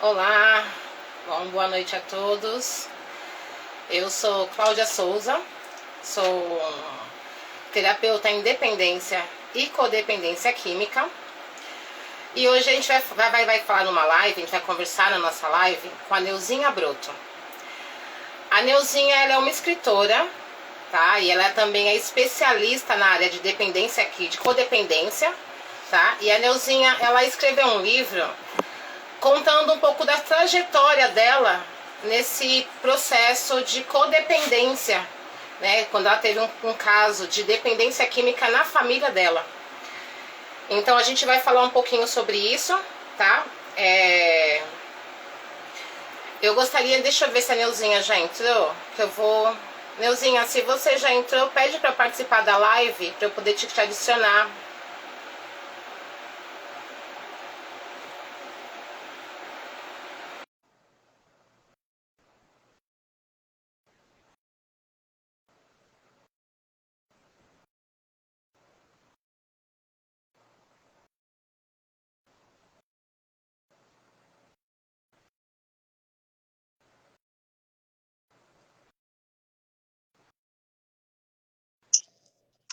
Olá, boa noite a todos. Eu sou Cláudia Souza, sou terapeuta em dependência e codependência química. E hoje a gente vai falar numa live, a gente vai conversar na nossa live com a Neuzinha Broto. A Neuzinha, ela é uma escritora, tá? E ela também é especialista na área de dependência aqui, de codependência, tá? E a Neuzinha, ela escreveu um livro contando um pouco da trajetória dela nesse processo de codependência, né? Quando ela teve um caso de dependência química na família dela. Então a gente vai falar um pouquinho sobre isso, tá? Eu gostaria, deixa eu ver se a Neuzinha já entrou, que eu vou... Neuzinha, se você já entrou, pede para participar da live, para eu poder te adicionar.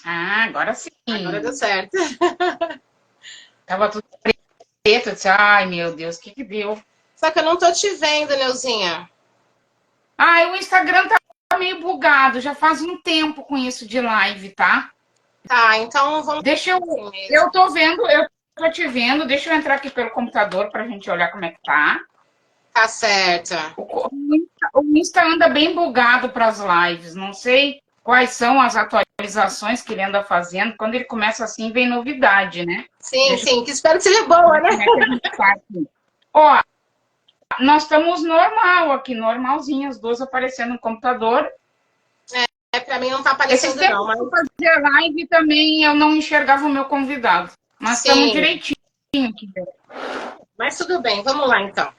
Ah, agora sim. Agora deu certo. Tava tudo preto. Eu disse, ai, meu Deus, o que deu? Só que eu não tô te vendo, Neuzinha. Ah, o Instagram tá meio bugado. Já faz um tempo com isso de live, tá? Tá, então vamos Deixa eu... assim mesmo. Eu tô vendo, eu tô te vendo. Deixa eu entrar aqui pelo computador pra gente olhar como é que tá. Tá certo. O Insta anda bem bugado para as lives. Não sei quais são as atualizações que ele anda fazendo. Quando ele começa assim, vem novidade, né? Sim, Deixa sim, que espero que seja boa, eu ver né? como é que a gente tá aqui. Ó, nós estamos normal aqui, normalzinho, as duas aparecendo no computador. Pra mim não tá Esses aparecendo tempos não, que eu mas fazia live também eu não enxergava o meu convidado. Mas estamos sim. direitinho aqui. Mas tudo bem, vamos lá então.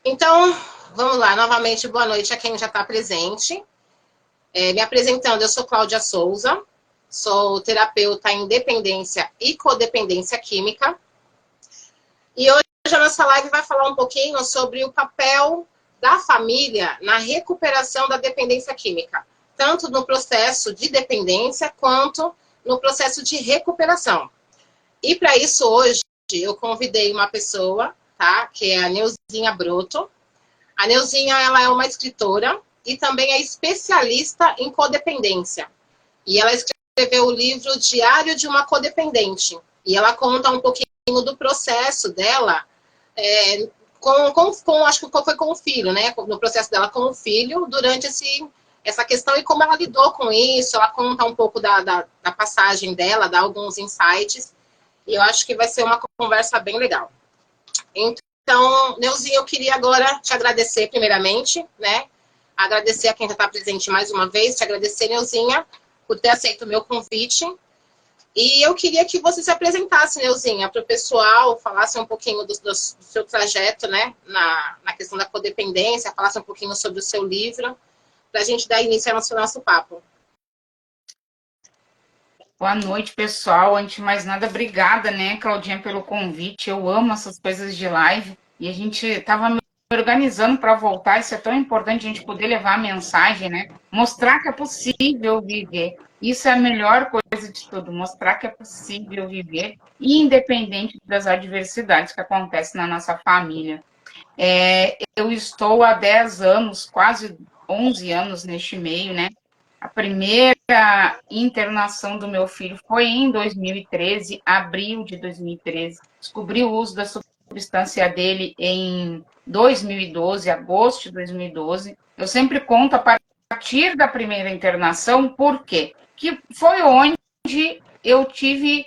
Então, vamos lá, novamente, boa noite a quem já está presente. Me apresentando, eu sou Cláudia Souza, sou terapeuta em dependência e codependência química. E hoje a nossa live vai falar um pouquinho sobre o papel da família na recuperação da dependência química, tanto no processo de dependência quanto no processo de recuperação. E para isso, hoje, eu convidei uma pessoa, tá? Que é a Neuzinha Broto. A Neuzinha, ela é uma escritora e também é especialista em codependência. E ela escreveu o livro Diário de uma Codependente. E ela conta um pouquinho do processo dela acho que foi com o filho, né? No processo dela com o filho, durante essa questão e como ela lidou com isso. Ela conta um pouco da passagem dela, dá alguns insights. E eu acho que vai ser uma conversa bem legal. Então, Neuzinha, eu queria agora te agradecer primeiramente, né? Agradecer a quem já está presente mais uma vez, te agradecer, Neuzinha, por ter aceito o meu convite. E eu queria que você se apresentasse, Neuzinha, para o pessoal, falasse um pouquinho do seu trajeto, né? Na questão da codependência, falasse um pouquinho sobre o seu livro, para a gente dar início ao nosso papo. Boa noite, pessoal. Antes de mais nada, obrigada, né, Claudinha, pelo convite. Eu amo essas coisas de live e a gente estava me organizando para voltar. Isso é tão importante a gente poder levar a mensagem, né? Mostrar que é possível viver. Isso é a melhor coisa de tudo, mostrar que é possível viver, independente das adversidades que acontecem na nossa família. Eu estou há 10 anos, quase 11 anos neste meio, né? A primeira internação do meu filho foi em 2013, abril de 2013. Descobri o uso da substância dele em 2012, agosto de 2012. Eu sempre conto a partir da primeira internação, por quê? Que foi onde eu tive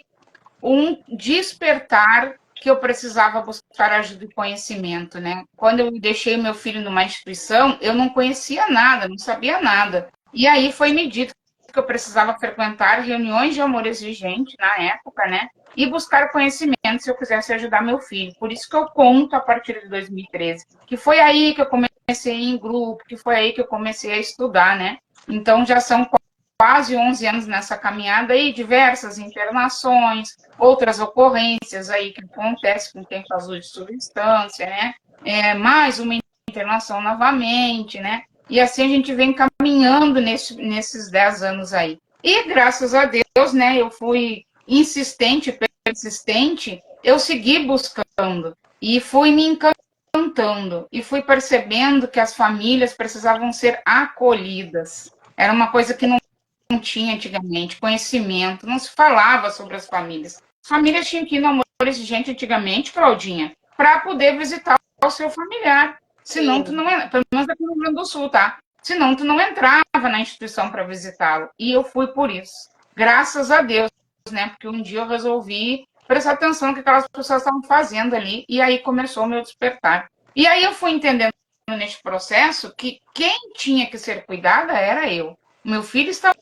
um despertar que eu precisava buscar ajuda e conhecimento, né? Quando eu deixei meu filho numa instituição, eu não conhecia nada, não sabia nada. E aí foi me dito que eu precisava frequentar reuniões de amor exigente na época, né? E buscar conhecimento se eu quisesse ajudar meu filho. Por isso que eu conto a partir de 2013, que foi aí que eu comecei em grupo, que foi aí que eu comecei a estudar, né? Então já são quase 11 anos nessa caminhada aí, diversas internações, outras ocorrências aí que acontecem com quem faz uso de substância, né? Mais uma internação novamente, né? E assim a gente vem caminhando nesses 10 anos aí. E graças a Deus, né, eu fui insistente, persistente, eu segui buscando e fui me encantando e fui percebendo que as famílias precisavam ser acolhidas. Era uma coisa que não tinha antigamente, conhecimento, não se falava sobre as famílias. As famílias tinham que ir no Amores de Gente antigamente, Claudinha, para poder visitar o seu familiar. Senão tu não, pelo menos aqui no Rio Grande do Sul, tá? Senão tu não entrava na instituição para visitá-lo. E eu fui por isso. Graças a Deus, né? Porque um dia eu resolvi prestar atenção no que aquelas pessoas estavam fazendo ali, e aí começou o meu despertar. E aí eu fui entendendo neste processo que quem tinha que ser cuidada era eu. Meu filho estava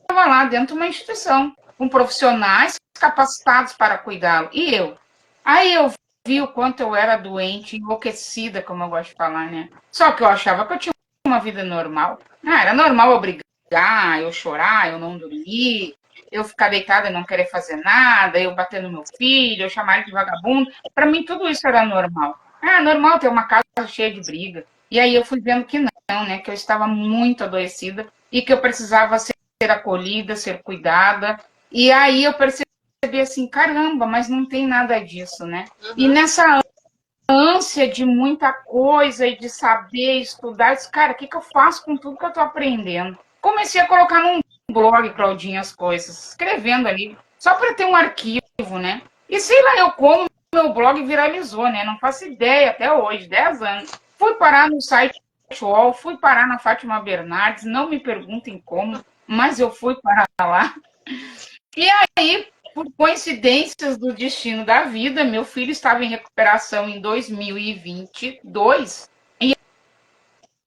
lá dentro de uma instituição, com profissionais capacitados para cuidá-lo, e eu. Aí eu vi o quanto eu era doente, enlouquecida, como eu gosto de falar, né? Só que eu achava que eu tinha uma vida normal. Era normal eu brigar, eu chorar, eu não dormir, eu ficar deitada e não querer fazer nada, eu bater no meu filho, eu chamar ele de vagabundo. Para mim, tudo isso era normal. Normal ter uma casa cheia de briga. E aí eu fui vendo que não, né? Que eu estava muito adoecida e que eu precisava ser acolhida, ser cuidada. E aí eu percebi assim, caramba, mas não tem nada disso, né? E nessa ânsia de muita coisa e de saber estudar, eu disse, cara, o que eu faço com tudo que eu tô aprendendo? Comecei a colocar num blog, Claudinha, as coisas, escrevendo ali, só para ter um arquivo, né? E sei lá eu como meu blog viralizou, né? Não faço ideia até hoje, 10 anos. Fui parar no site UOL, fui parar na Fátima Bernardes, não me perguntem como, mas eu fui parar lá. E aí, por coincidências do destino da vida, meu filho estava em recuperação em 2022 e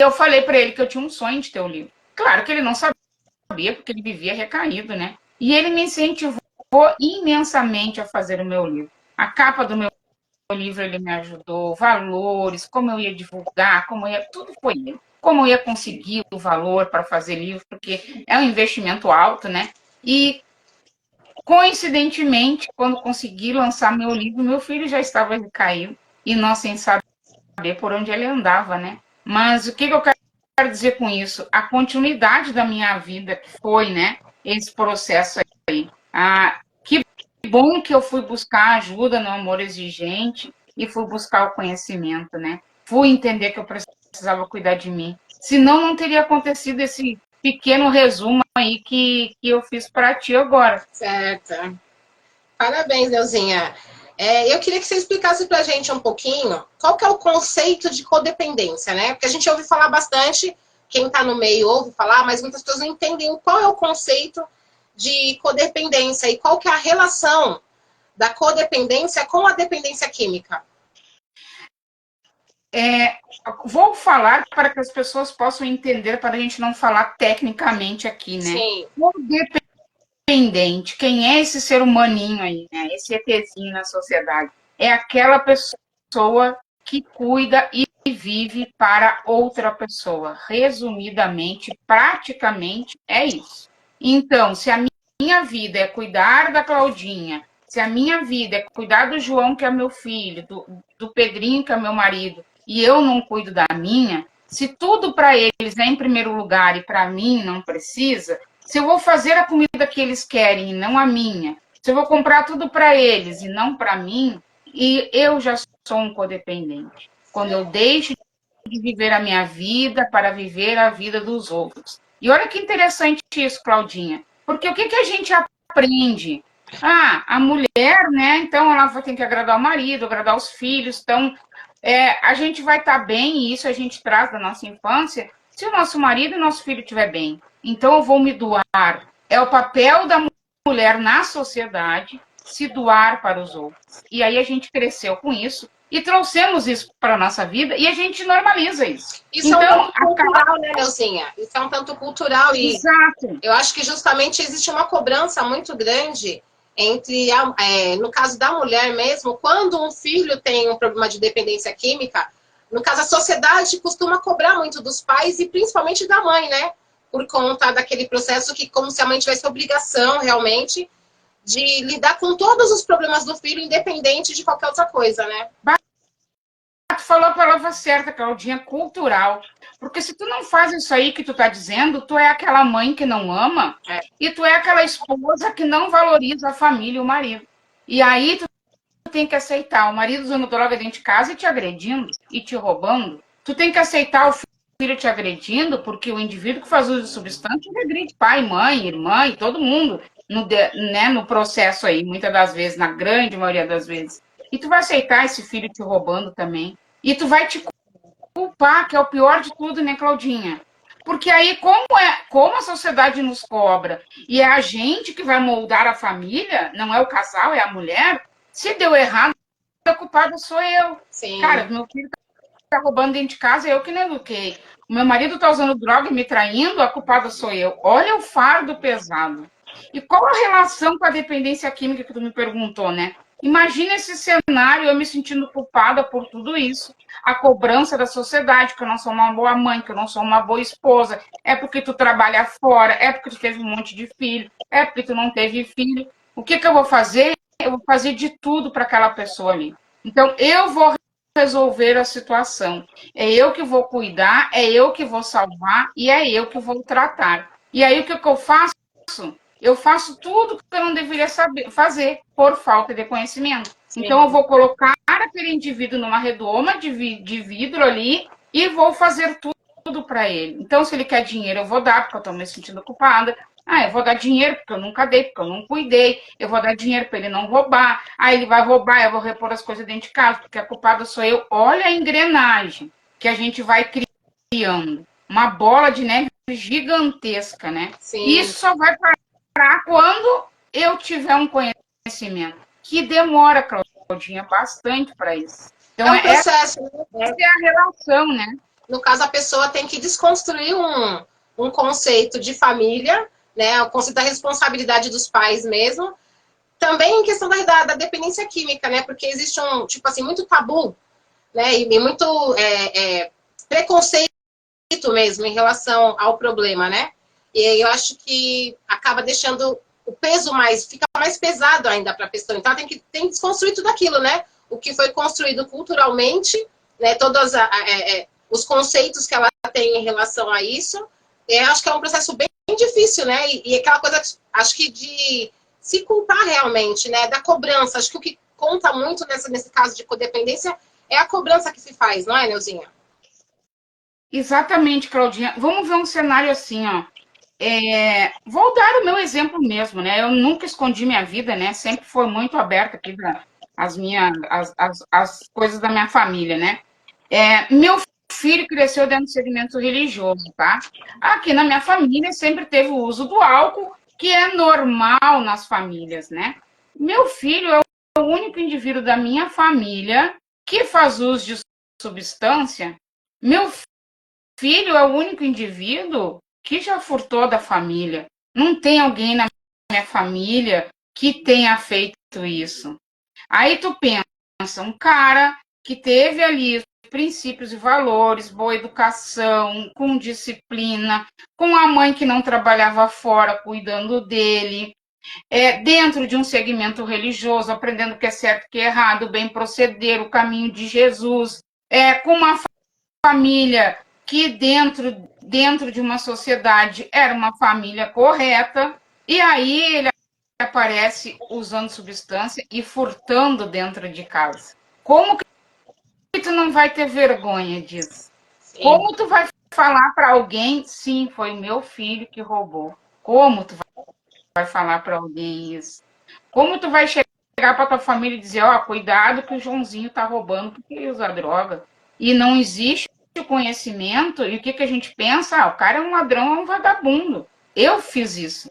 eu falei para ele que eu tinha um sonho de ter o livro. Claro que ele não sabia, porque ele vivia recaído, né? E ele me incentivou imensamente a fazer o meu livro. A capa do meu livro ele me ajudou, valores, como eu ia divulgar, tudo foi ele. Como eu ia conseguir o valor para fazer livro, porque é um investimento alto, né? E coincidentemente, quando consegui lançar meu livro, meu filho já estava recaído e nós sem saber por onde ele andava, né? Mas o que eu quero dizer com isso? A continuidade da minha vida, que foi, né, esse processo aí. Que bom que eu fui buscar ajuda no Amor Exigente e fui buscar o conhecimento, né? Fui entender que eu precisava cuidar de mim. Senão não teria acontecido esse pequeno resumo aí que eu fiz para ti agora. Certo. Parabéns, Neuzinha. Eu queria que você explicasse para a gente um pouquinho qual que é o conceito de codependência, né? Porque a gente ouve falar bastante, quem está no meio ouve falar, mas muitas pessoas não entendem qual é o conceito de codependência e qual que é a relação da codependência com a dependência química. Vou falar para que as pessoas possam entender, para a gente não falar tecnicamente aqui, né? Sim. Codependente, quem é esse ser humaninho aí, né? Esse ETzinho na sociedade? É aquela pessoa que cuida e vive para outra pessoa. Resumidamente, praticamente, é isso. Então, se a minha vida é cuidar da Claudinha, se a minha vida é cuidar do João, que é meu filho, do Pedrinho, que é meu marido, e eu não cuido da minha, se tudo para eles é em primeiro lugar e para mim não precisa, se eu vou fazer a comida que eles querem e não a minha, se eu vou comprar tudo para eles e não para mim, e eu já sou um codependente. Quando eu deixo de viver a minha vida para viver a vida dos outros. E olha que interessante isso, Claudinha, porque o que a gente aprende? A mulher, né? Então ela vai ter que agradar o marido, agradar os filhos, então a gente vai estar bem, e isso a gente traz da nossa infância, se o nosso marido e o nosso filho estiver bem. Então eu vou me doar. É o papel da mulher na sociedade se doar para os outros. E aí a gente cresceu com isso e trouxemos isso para a nossa vida e a gente normaliza isso. Isso então, é um tanto cultural, né, Neuzinha? Isso é um tanto cultural. E exato. Eu acho que justamente existe uma cobrança muito grande entre, no caso da mulher mesmo, quando um filho tem um problema de dependência química, no caso a sociedade costuma cobrar muito dos pais e principalmente da mãe, né? por conta daquele processo que, como se a mãe tivesse obrigação, realmente, de lidar com todos os problemas do filho, independente de qualquer outra coisa, né? Tu falou a palavra certa, Claudinha, cultural. Porque se tu não faz isso aí que tu tá dizendo, tu é aquela mãe que não ama e tu é aquela esposa que não valoriza a família e o marido. E aí tu tem que aceitar o marido usando droga dentro de casa e te agredindo e te roubando. Tu tem que aceitar o filho te agredindo, porque o indivíduo que faz uso de substância agride pai, mãe, irmã e todo mundo no processo aí, muitas das vezes, na grande maioria das vezes. E tu vai aceitar esse filho te roubando também. E tu vai te culpar, que é o pior de tudo, né, Claudinha? Porque aí, como a sociedade nos cobra e é a gente que vai moldar a família, não é o casal, é a mulher, se deu errado, a culpada sou eu. Sim. Cara, meu filho tá roubando dentro de casa, eu que não eduquei. O meu marido tá usando droga e me traindo, a culpada sou eu. Olha o fardo pesado. E qual a relação com a dependência química que tu me perguntou, né? Imagina esse cenário, eu me sentindo culpada por tudo isso. A cobrança da sociedade, que eu não sou uma boa mãe, que eu não sou uma boa esposa. É porque tu trabalha fora, é porque tu teve um monte de filho, é porque tu não teve filho. O que eu vou fazer? Eu vou fazer de tudo para aquela pessoa ali. Então, eu vou resolver a situação. É eu que vou cuidar, é eu que vou salvar e é eu que vou tratar. E aí, o que eu faço? Eu faço tudo que eu não deveria fazer por falta de conhecimento. Sim. Então, eu vou colocar aquele indivíduo numa redoma de vidro ali e vou fazer tudo para ele. Então, se ele quer dinheiro, eu vou dar, porque eu estou me sentindo culpada. Eu vou dar dinheiro porque eu nunca dei, porque eu não cuidei. Eu vou dar dinheiro para ele não roubar. Ele vai roubar, eu vou repor as coisas dentro de casa, porque a culpada sou eu. Olha a engrenagem que a gente vai criando. Uma bola de neve gigantesca, né? Sim. Isso só vai parar quando eu tiver um conhecimento, que demora, Claudinha, bastante para isso. Então, é um processo, essa é a relação, né? No caso, a pessoa tem que desconstruir um conceito de família, né? O conceito da responsabilidade dos pais mesmo. Também em questão da dependência química, né? Porque existe tipo assim, muito tabu, né? E muito preconceito mesmo em relação ao problema, né? E aí eu acho que acaba deixando o peso fica mais pesado ainda para a pessoa. Então tem que desconstruir tudo aquilo, né? O que foi construído culturalmente, né? Todos os conceitos que ela tem em relação a isso. Acho que é um processo bem difícil, né? E aquela coisa, acho que de se culpar realmente, né? Da cobrança. Acho que o que conta muito nesse caso de codependência é a cobrança que se faz, não é, Neuzinha? Exatamente, Claudinha. Vamos ver um cenário assim, ó. Vou dar o meu exemplo mesmo, né? Eu nunca escondi minha vida, né? Sempre foi muito aberta aqui as coisas da minha família, né? Meu filho cresceu dentro do segmento religioso, tá? Aqui na minha família sempre teve o uso do álcool, que é normal nas famílias, né? Meu filho é o único indivíduo da minha família que faz uso de substância. Meu filho é o único indivíduo que já furtou da família. Não tem alguém na minha família que tenha feito isso. Aí tu pensa, um cara que teve ali princípios e valores, boa educação, com disciplina, com a mãe que não trabalhava fora cuidando dele, dentro de um segmento religioso, aprendendo o que é certo e o que é errado, o bem proceder, o caminho de Jesus, com uma família que dentro de uma sociedade era uma família correta, e aí ele aparece usando substância e furtando dentro de casa. Como que tu não vai ter vergonha disso? Sim. Como tu vai falar para alguém, sim, foi meu filho que roubou? Como tu vai falar para alguém isso? Como tu vai chegar para tua família e dizer, cuidado que o Joãozinho tá roubando porque ele usa droga? E não existe o conhecimento, e o que a gente pensa? O cara é um ladrão, é um vagabundo. Eu fiz isso.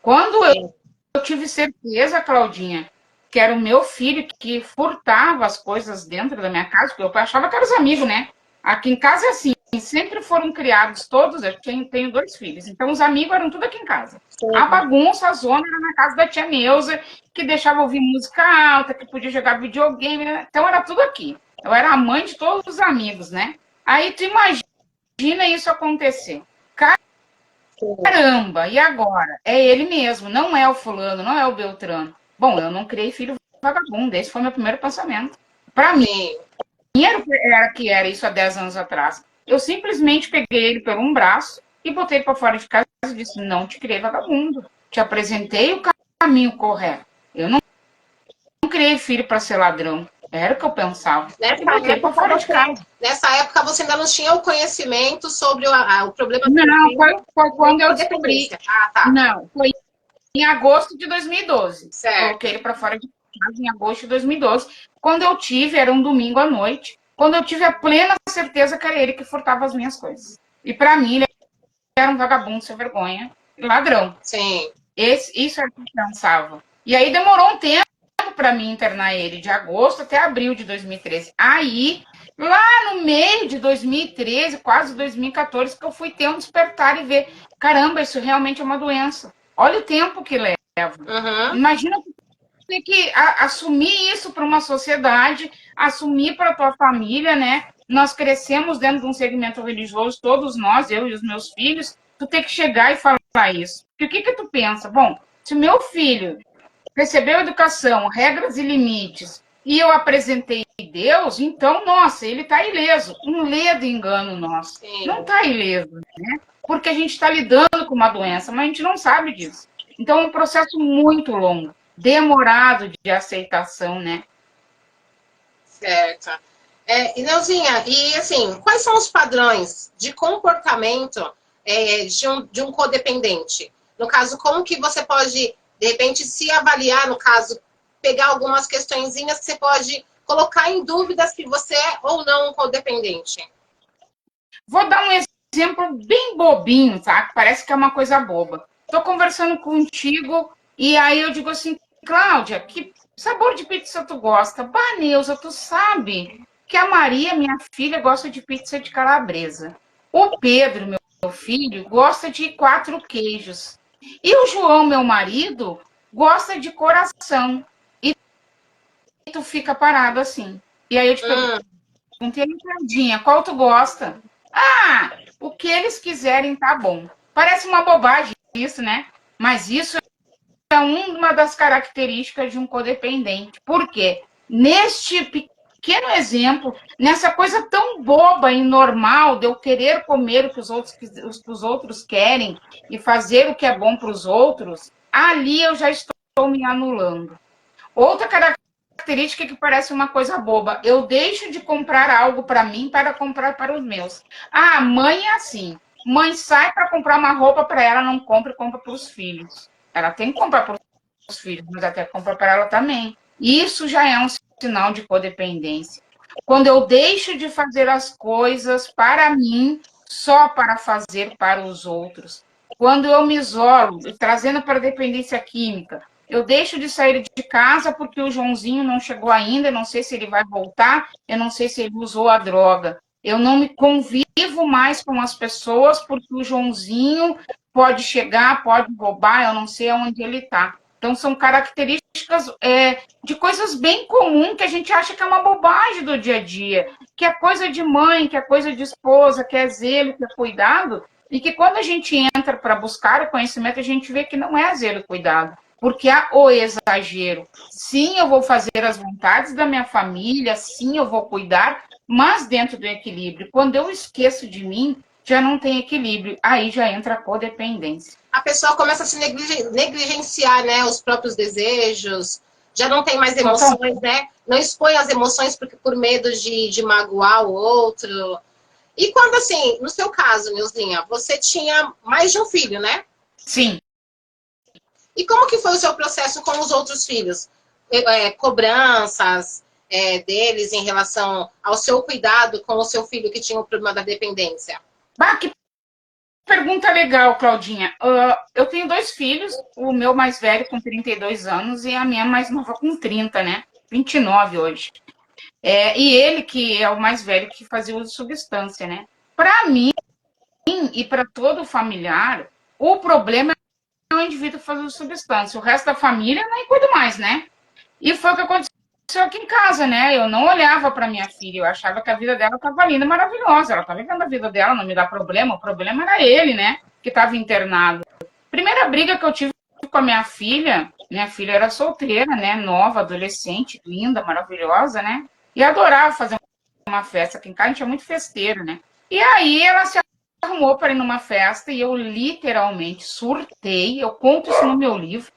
Quando eu tive certeza, Claudinha, que era o meu filho que furtava as coisas dentro da minha casa, porque eu achava que eram os amigos, né? Aqui em casa é assim, sempre foram criados todos, eu tenho 2 filhos, então os amigos eram tudo aqui em casa. Sim. A bagunça, a zona era na casa da tia Neuza, que deixava ouvir música alta, que podia jogar videogame, então era tudo aqui. Eu era a mãe de todos os amigos, né? Aí tu imagina isso acontecer. Cara, caramba, e agora? É ele mesmo, não é o fulano, não é o Beltrano. Bom, eu não criei filho vagabundo, esse foi meu primeiro pensamento. Para mim, Sim. era que era isso há 10 anos atrás. Eu simplesmente peguei ele pelo um braço e botei ele para fora de casa e disse: não te criei vagabundo. Te apresentei o caminho correto. Eu não criei filho para ser ladrão. Era o que eu pensava. E botei ele para fora de casa. Nessa época você ainda não tinha o conhecimento sobre o problema do Não, foi quando eu descobri. dependência. Ah, tá. Não, foi em agosto de 2012. Certo. Coloquei ele para fora de casa em agosto de 2012. Quando eu tive, era um domingo à noite, quando eu tive a plena certeza que era ele que furtava as minhas coisas. E para mim, ele era um vagabundo sem vergonha, ladrão. Sim. Isso era o que eu pensava. E aí demorou um tempo para mim internar ele, de agosto até abril de 2013. Aí, lá no meio de 2013, quase 2014, que eu fui ter um despertar e ver, caramba, isso realmente é uma doença. Olha o tempo que leva. Uhum. Imagina ter que assumir isso para uma sociedade, assumir para a tua família, né? Nós crescemos dentro de um segmento religioso, todos nós, eu e os meus filhos, tu ter que chegar e falar isso. Porque o que tu pensa? Bom, se o meu filho recebeu educação, regras e limites, e eu apresentei Deus, então, nossa, ele está ileso. Um ledo engano nosso. Sim. Não está ileso, né? Porque a gente está lidando com uma doença, mas a gente não sabe disso. Então, é um processo muito longo, demorado de aceitação, né? Certo. E Neuzinha, e assim, quais são os padrões de comportamento de um codependente? No caso, como que você pode, de repente, se avaliar, no caso, pegar algumas questõezinhas que você pode colocar em dúvida se você é ou não um codependente? Vou dar um exemplo bem bobinho, tá? Que parece que é uma coisa boba. Estou conversando contigo e aí eu digo assim, Cláudia, que sabor de pizza tu gosta? Bah, Neuza, tu sabe que a Maria, minha filha, gosta de pizza de calabresa. O Pedro, meu filho, gosta de 4 queijos. E o João, meu marido, gosta de coração. E tu fica parado assim. E aí eu te perguntei, Claudinha, qual tu gosta? Ah, o que eles quiserem tá bom. Parece uma bobagem isso, né? Mas isso é uma das características de um codependente. Por quê? Neste pequeno exemplo, nessa coisa tão boba e normal de eu querer comer o que os outros querem e fazer o que é bom para os outros, ali eu já estou me anulando. Outra característica que parece uma coisa boba, eu deixo de comprar algo para mim para comprar para os meus. Ah, mãe é assim. Mãe sai para comprar uma roupa para ela, não compra e compra para os filhos. Ela tem que comprar para os filhos, mas até compra para ela também. Isso já é um sinal de codependência. Quando eu deixo de fazer as coisas para mim, só para fazer para os outros. Quando eu me isolo, trazendo para a dependência química, eu deixo de sair de casa porque o Joãozinho não chegou ainda, eu não sei se ele vai voltar, eu não sei se ele usou a droga. Eu não me convivo mais com as pessoas porque o Joãozinho pode chegar, pode roubar, eu não sei onde ele está. Então, são características de coisas bem comuns que a gente acha que é uma bobagem do dia a dia, que é coisa de mãe, que é coisa de esposa, que é zelo, que é cuidado, e que quando a gente entra para buscar o conhecimento, a gente vê que não é zelo e cuidado, porque há o exagero. Sim, eu vou fazer as vontades da minha família, sim, eu vou cuidar, mas dentro do equilíbrio. Quando eu esqueço de mim, já não tem equilíbrio, aí já entra a codependência. A pessoa começa a se negligenciar, né, os próprios desejos, já não tem mais emoções, né? Não expõe as emoções por medo de magoar o outro. E quando, assim, no seu caso, Nilzinha, você tinha mais de um filho, né? Sim. E como que foi o seu processo com os outros filhos? Cobranças deles em relação ao seu cuidado com o seu filho que tinha o problema da dependência? Bah, que pergunta legal, Claudinha. Eu tenho 2 filhos, o meu mais velho com 32 anos e a minha mais nova com 30, né? 29 hoje. E ele, que é o mais velho, que fazia uso de substância, né? Para mim e para todo familiar, o problema é o indivíduo fazer uso de substância. O resto da família nem cuida mais, né? E foi o que aconteceu aqui em casa, né? Eu não olhava para minha filha, eu achava que a vida dela estava linda, maravilhosa. Ela estava vivendo a vida dela, não me dá problema, o problema era ele, né? que estava internado. Primeira briga que eu tive com a minha filha era solteira, né, nova, adolescente, linda, maravilhosa, né, e adorava fazer uma festa aqui em casa, a gente é muito festeira, né, e aí ela se arrumou para ir numa festa e eu literalmente surtei, eu conto isso no meu livro,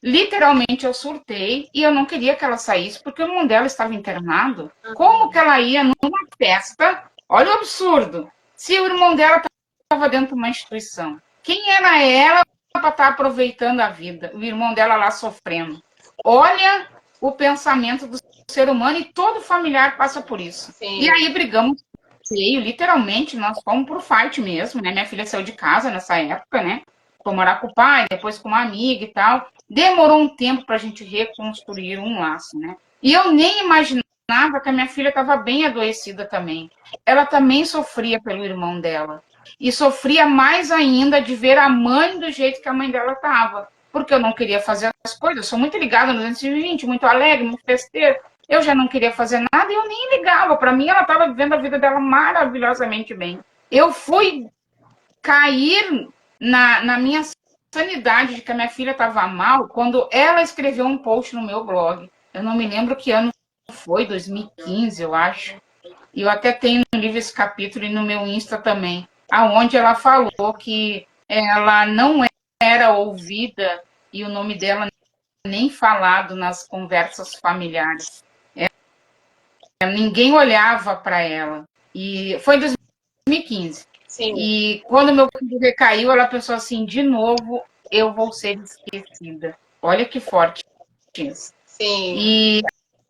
literalmente eu surtei e eu não queria que ela saísse porque o irmão dela estava internado. Como que ela ia numa festa? Olha o absurdo. Se o irmão dela estava dentro de uma instituição, quem era ela para estar aproveitando a vida? O irmão dela lá sofrendo. Olha o pensamento do ser humano e todo familiar passa por isso. Sim. E aí brigamos feio, literalmente, nós fomos pro fight mesmo, né? Minha filha saiu de casa nessa época, né? Foi morar com o pai, depois com uma amiga e tal. Demorou um tempo para a gente reconstruir um laço, né? E eu nem imaginava que a minha filha estava bem adoecida também. Ela também sofria pelo irmão dela. E sofria mais ainda de ver a mãe do jeito que a mãe dela estava. Porque eu não queria fazer as coisas. Eu sou muito ligada no 220, muito alegre, muito festeira. Eu já não queria fazer nada e eu nem ligava. Para mim, ela estava vivendo a vida dela maravilhosamente bem. Eu fui cair na minha sanidade de que a minha filha estava mal quando ela escreveu um post no meu blog. Eu não me lembro que ano foi, 2015, eu acho. E eu até tenho no livro esse capítulo e no meu Insta também, aonde ela falou que ela não era ouvida e o nome dela nem falado nas conversas familiares. Ninguém olhava para ela. E foi em 2015. Sim. E quando meu filho recaiu, ela pensou assim, de novo, eu vou ser esquecida. Olha que forte isso. Sim. E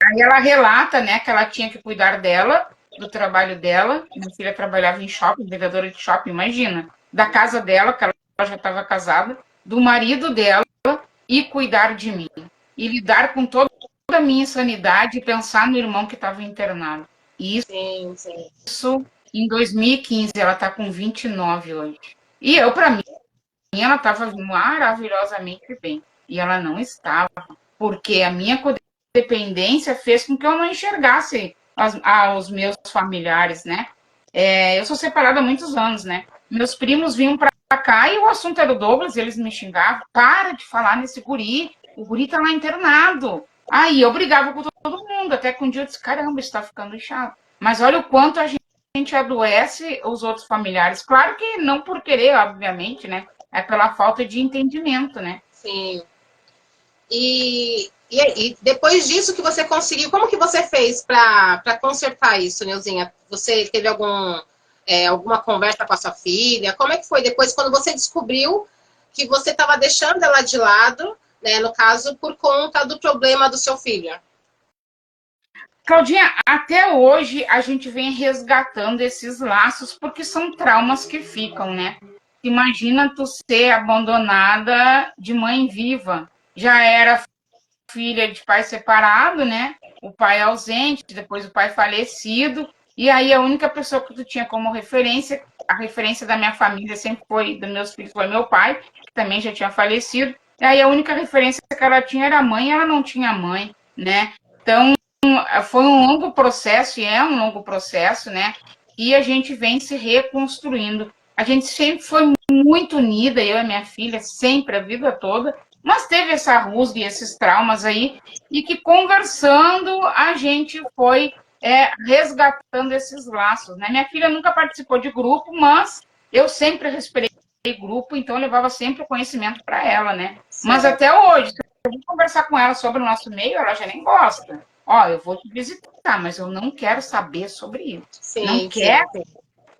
aí ela relata, né, que ela tinha que cuidar dela, do trabalho dela. Minha filha trabalhava em shopping, vendedora de shopping, imagina. Da casa dela, que ela já estava casada, do marido dela e cuidar de mim. E lidar com toda a minha insanidade e pensar no irmão que estava internado. E isso em 2015, ela está com 29 hoje. E eu, para mim, ela estava maravilhosamente bem. E ela não estava, porque a minha codependência fez com que eu não enxergasse os meus familiares, né? Eu sou separada há muitos anos, né? Meus primos vinham para cá e o assunto era o Douglas, e eles me xingavam. Para de falar nesse guri, o guri tá lá internado. Aí eu brigava com todo mundo, até que um dia eu disse, caramba, isso tá ficando chato. Mas olha o quanto a gente adoece os outros familiares. Claro que não por querer, obviamente, né? É pela falta de entendimento, né? Sim. E depois disso que você conseguiu, como que você fez para consertar isso, Neuzinha? Você teve alguma conversa com a sua filha? Como é que foi depois, quando você descobriu que você estava deixando ela de lado, né, no caso, por conta do problema do seu filho? Claudinha, até hoje a gente vem resgatando esses laços porque são traumas que ficam, né? Imagina tu ser abandonada de mãe viva. Já era filha de pai separado, né? O pai ausente, depois o pai falecido. E aí a única pessoa que tu tinha como referência, a referência da minha família sempre foi, dos meus filhos, foi meu pai, que também já tinha falecido. E aí a única referência que ela tinha era a mãe, e ela não tinha mãe, né? Então, foi um longo processo, e é um longo processo, né? E a gente vem se reconstruindo. A gente sempre foi muito unida, eu e minha filha, sempre, a vida toda, mas teve essa rusga e esses traumas aí, e que conversando a gente foi resgatando esses laços, né? Minha filha nunca participou de grupo, mas eu sempre respeitei grupo, então eu levava sempre o conhecimento para ela, né? Sim. Mas até hoje, se eu vou conversar com ela sobre o nosso meio, ela já nem gosta. Ó, eu vou te visitar, mas eu não quero saber sobre isso. Sim, não quero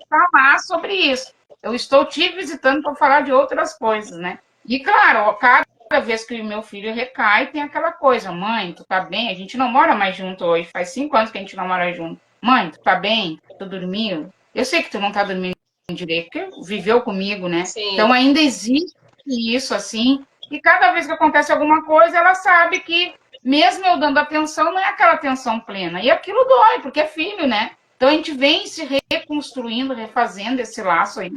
falar sobre isso. Eu estou te visitando para falar de outras coisas, né? E claro, cada vez que o meu filho recai, tem aquela coisa, mãe, tu tá bem? A gente não mora mais junto hoje, faz 5 anos que a gente não mora junto. Mãe, tu tá bem? Tu dormiu? Eu sei que tu não tá dormindo direito, porque viveu comigo, né? Sim. Então ainda existe isso, assim, e cada vez que acontece alguma coisa, ela sabe que mesmo eu dando atenção, não é aquela atenção plena. E aquilo dói, porque é filho, né? Então a gente vem se reconstruindo, refazendo esse laço aí.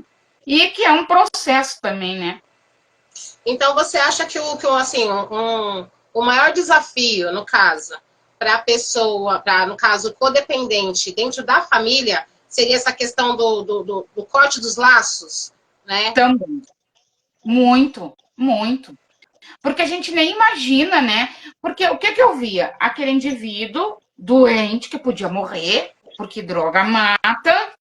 E que é um processo também, né? Então você acha que o maior desafio, no caso, para a pessoa, no caso, codependente, dentro da família, seria essa questão do corte dos laços, né? Também. Muito, muito. Porque a gente nem imagina, né? Porque o que eu via? Aquele indivíduo doente que podia morrer, porque droga mata,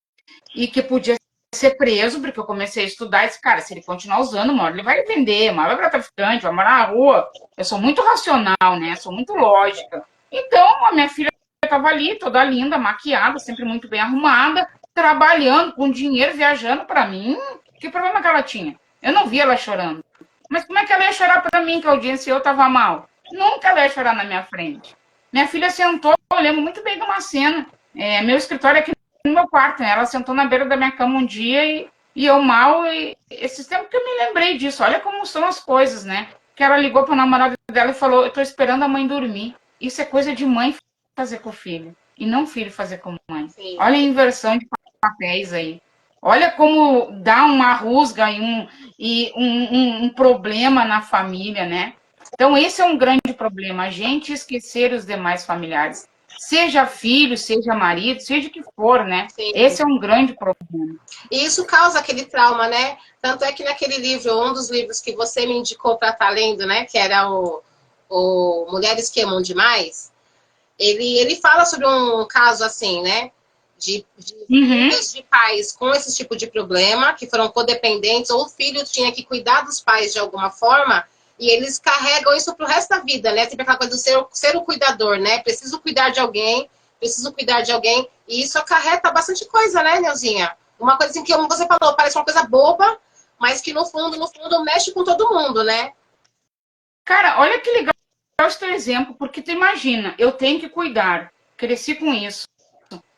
e que podia ser preso, porque eu comecei a estudar e disse, cara, se ele continuar usando, uma hora ele vai vender, uma hora vai para traficante, vai morar na rua. Eu sou muito racional, né? Sou muito lógica. Então, a minha filha estava ali, toda linda, maquiada, sempre muito bem arrumada, trabalhando, com dinheiro, viajando para mim. Que problema que ela tinha? Eu não via ela chorando. Mas como é que ela ia chorar para mim, que a audiência eu estava mal? Nunca ela ia chorar na minha frente. Minha filha sentou, eu lembro muito bem de uma cena. Meu escritório é aqui no meu quarto, né? Ela sentou na beira da minha cama um dia e eu mal. E esses tempos que eu me lembrei disso. Olha como são as coisas, né? Que ela ligou para o namorado dela e falou: eu estou esperando a mãe dormir. Isso é coisa de mãe fazer com o filho, e não filho fazer com mãe. Sim. Olha a inversão de papéis aí. Olha como dá uma rusga e um problema na família, né? Então, esse é um grande problema, a gente esquecer os demais familiares. Seja filho, seja marido, seja o que for, né? Sim. Esse é um grande problema. E isso causa aquele trauma, né? Tanto é que naquele livro, um dos livros que você me indicou para estar lendo, né? Que era o Mulheres que Amam Demais. Ele fala sobre um caso assim, né? De filhos de pais com esse tipo de problema, que foram codependentes, ou o filho tinha que cuidar dos pais de alguma forma, e eles carregam isso pro resto da vida, né? Sempre aquela coisa do ser o cuidador, né? Preciso cuidar de alguém, e isso acarreta bastante coisa, né, Neuzinha? Uma coisa assim que, como você falou, parece uma coisa boba, mas que no fundo, mexe com todo mundo, né? Cara, olha que legal esse teu exemplo, porque tu imagina, eu tenho que cuidar, cresci com isso.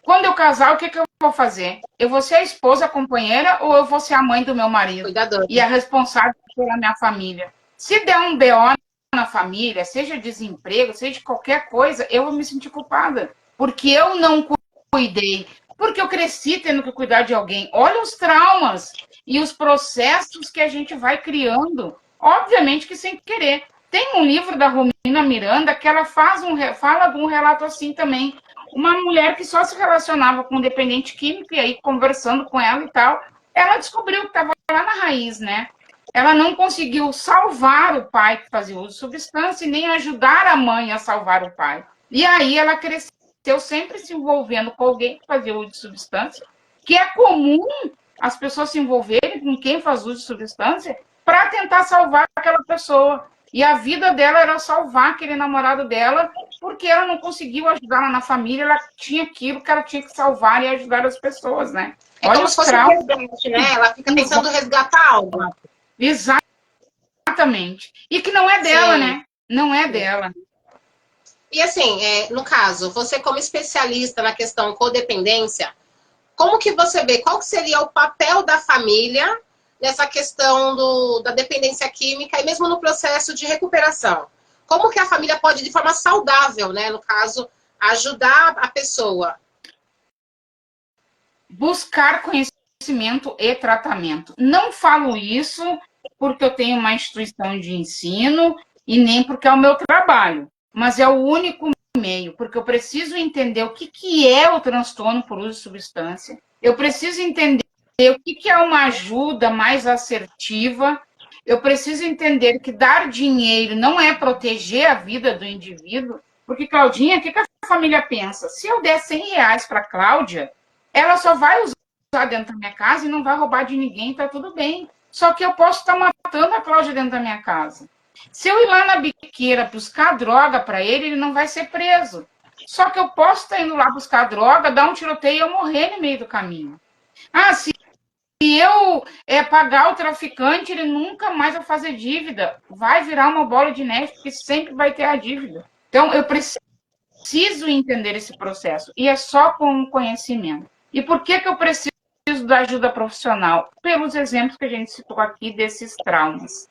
Quando eu casar, o que eu vou fazer? Eu vou ser a esposa, a companheira, ou eu vou ser a mãe do meu marido? Cuidador. E a responsável pela minha família. Se der um BO na família, seja desemprego, seja qualquer coisa, eu vou me sentir culpada. Porque eu não cuidei. Porque eu cresci tendo que cuidar de alguém. Olha os traumas e os processos que a gente vai criando. Obviamente que sem querer. Tem um livro da Romina Miranda que ela fala de um relato assim também. Uma mulher que só se relacionava com um dependente químico, e aí conversando com ela e tal, ela descobriu que estava lá na raiz, né? Ela não conseguiu salvar o pai que fazia uso de substância e nem ajudar a mãe a salvar o pai. E aí ela cresceu sempre se envolvendo com alguém que fazia uso de substância, que é comum as pessoas se envolverem com quem faz uso de substância para tentar salvar aquela pessoa. E a vida dela era salvar aquele namorado dela, porque ela não conseguiu ajudá-la na família, ela tinha aquilo que ela tinha que salvar e ajudar as pessoas, né? É olha como se fosse um resgate, né? Ela fica tentando resgatar algo. Exatamente. E que não é dela, Sim. né? Não é dela. E assim, no caso, você como especialista na questão codependência, como que você vê, qual que seria o papel da família nessa questão da dependência química e mesmo no processo de recuperação? Como que a família pode, de forma saudável, né, no caso, ajudar a pessoa? Buscar conhecimento e tratamento. Não falo isso porque eu tenho uma instituição de ensino e nem porque é o meu trabalho, mas é o único meio, porque eu preciso entender o que é o transtorno por uso de substância, eu preciso entender o que é uma ajuda mais assertiva, eu preciso entender que dar dinheiro não é proteger a vida do indivíduo, porque, Claudinha, o que a família pensa? Se eu der R$ 100 para a Cláudia, ela só vai usar dentro da minha casa e não vai roubar de ninguém, tá tudo bem. Só que eu posso estar matando a Cláudia dentro da minha casa. Se eu ir lá na biqueira buscar droga para ele, ele não vai ser preso. Só que eu posso estar indo lá buscar droga, dar um tiroteio e eu morrer no meio do caminho. Se eu pagar o traficante, ele nunca mais vai fazer dívida. Vai virar uma bola de neve, porque sempre vai ter a dívida. Então, eu preciso entender esse processo. E é só com o conhecimento. E por que eu preciso da ajuda profissional? Pelos exemplos que a gente citou aqui desses traumas.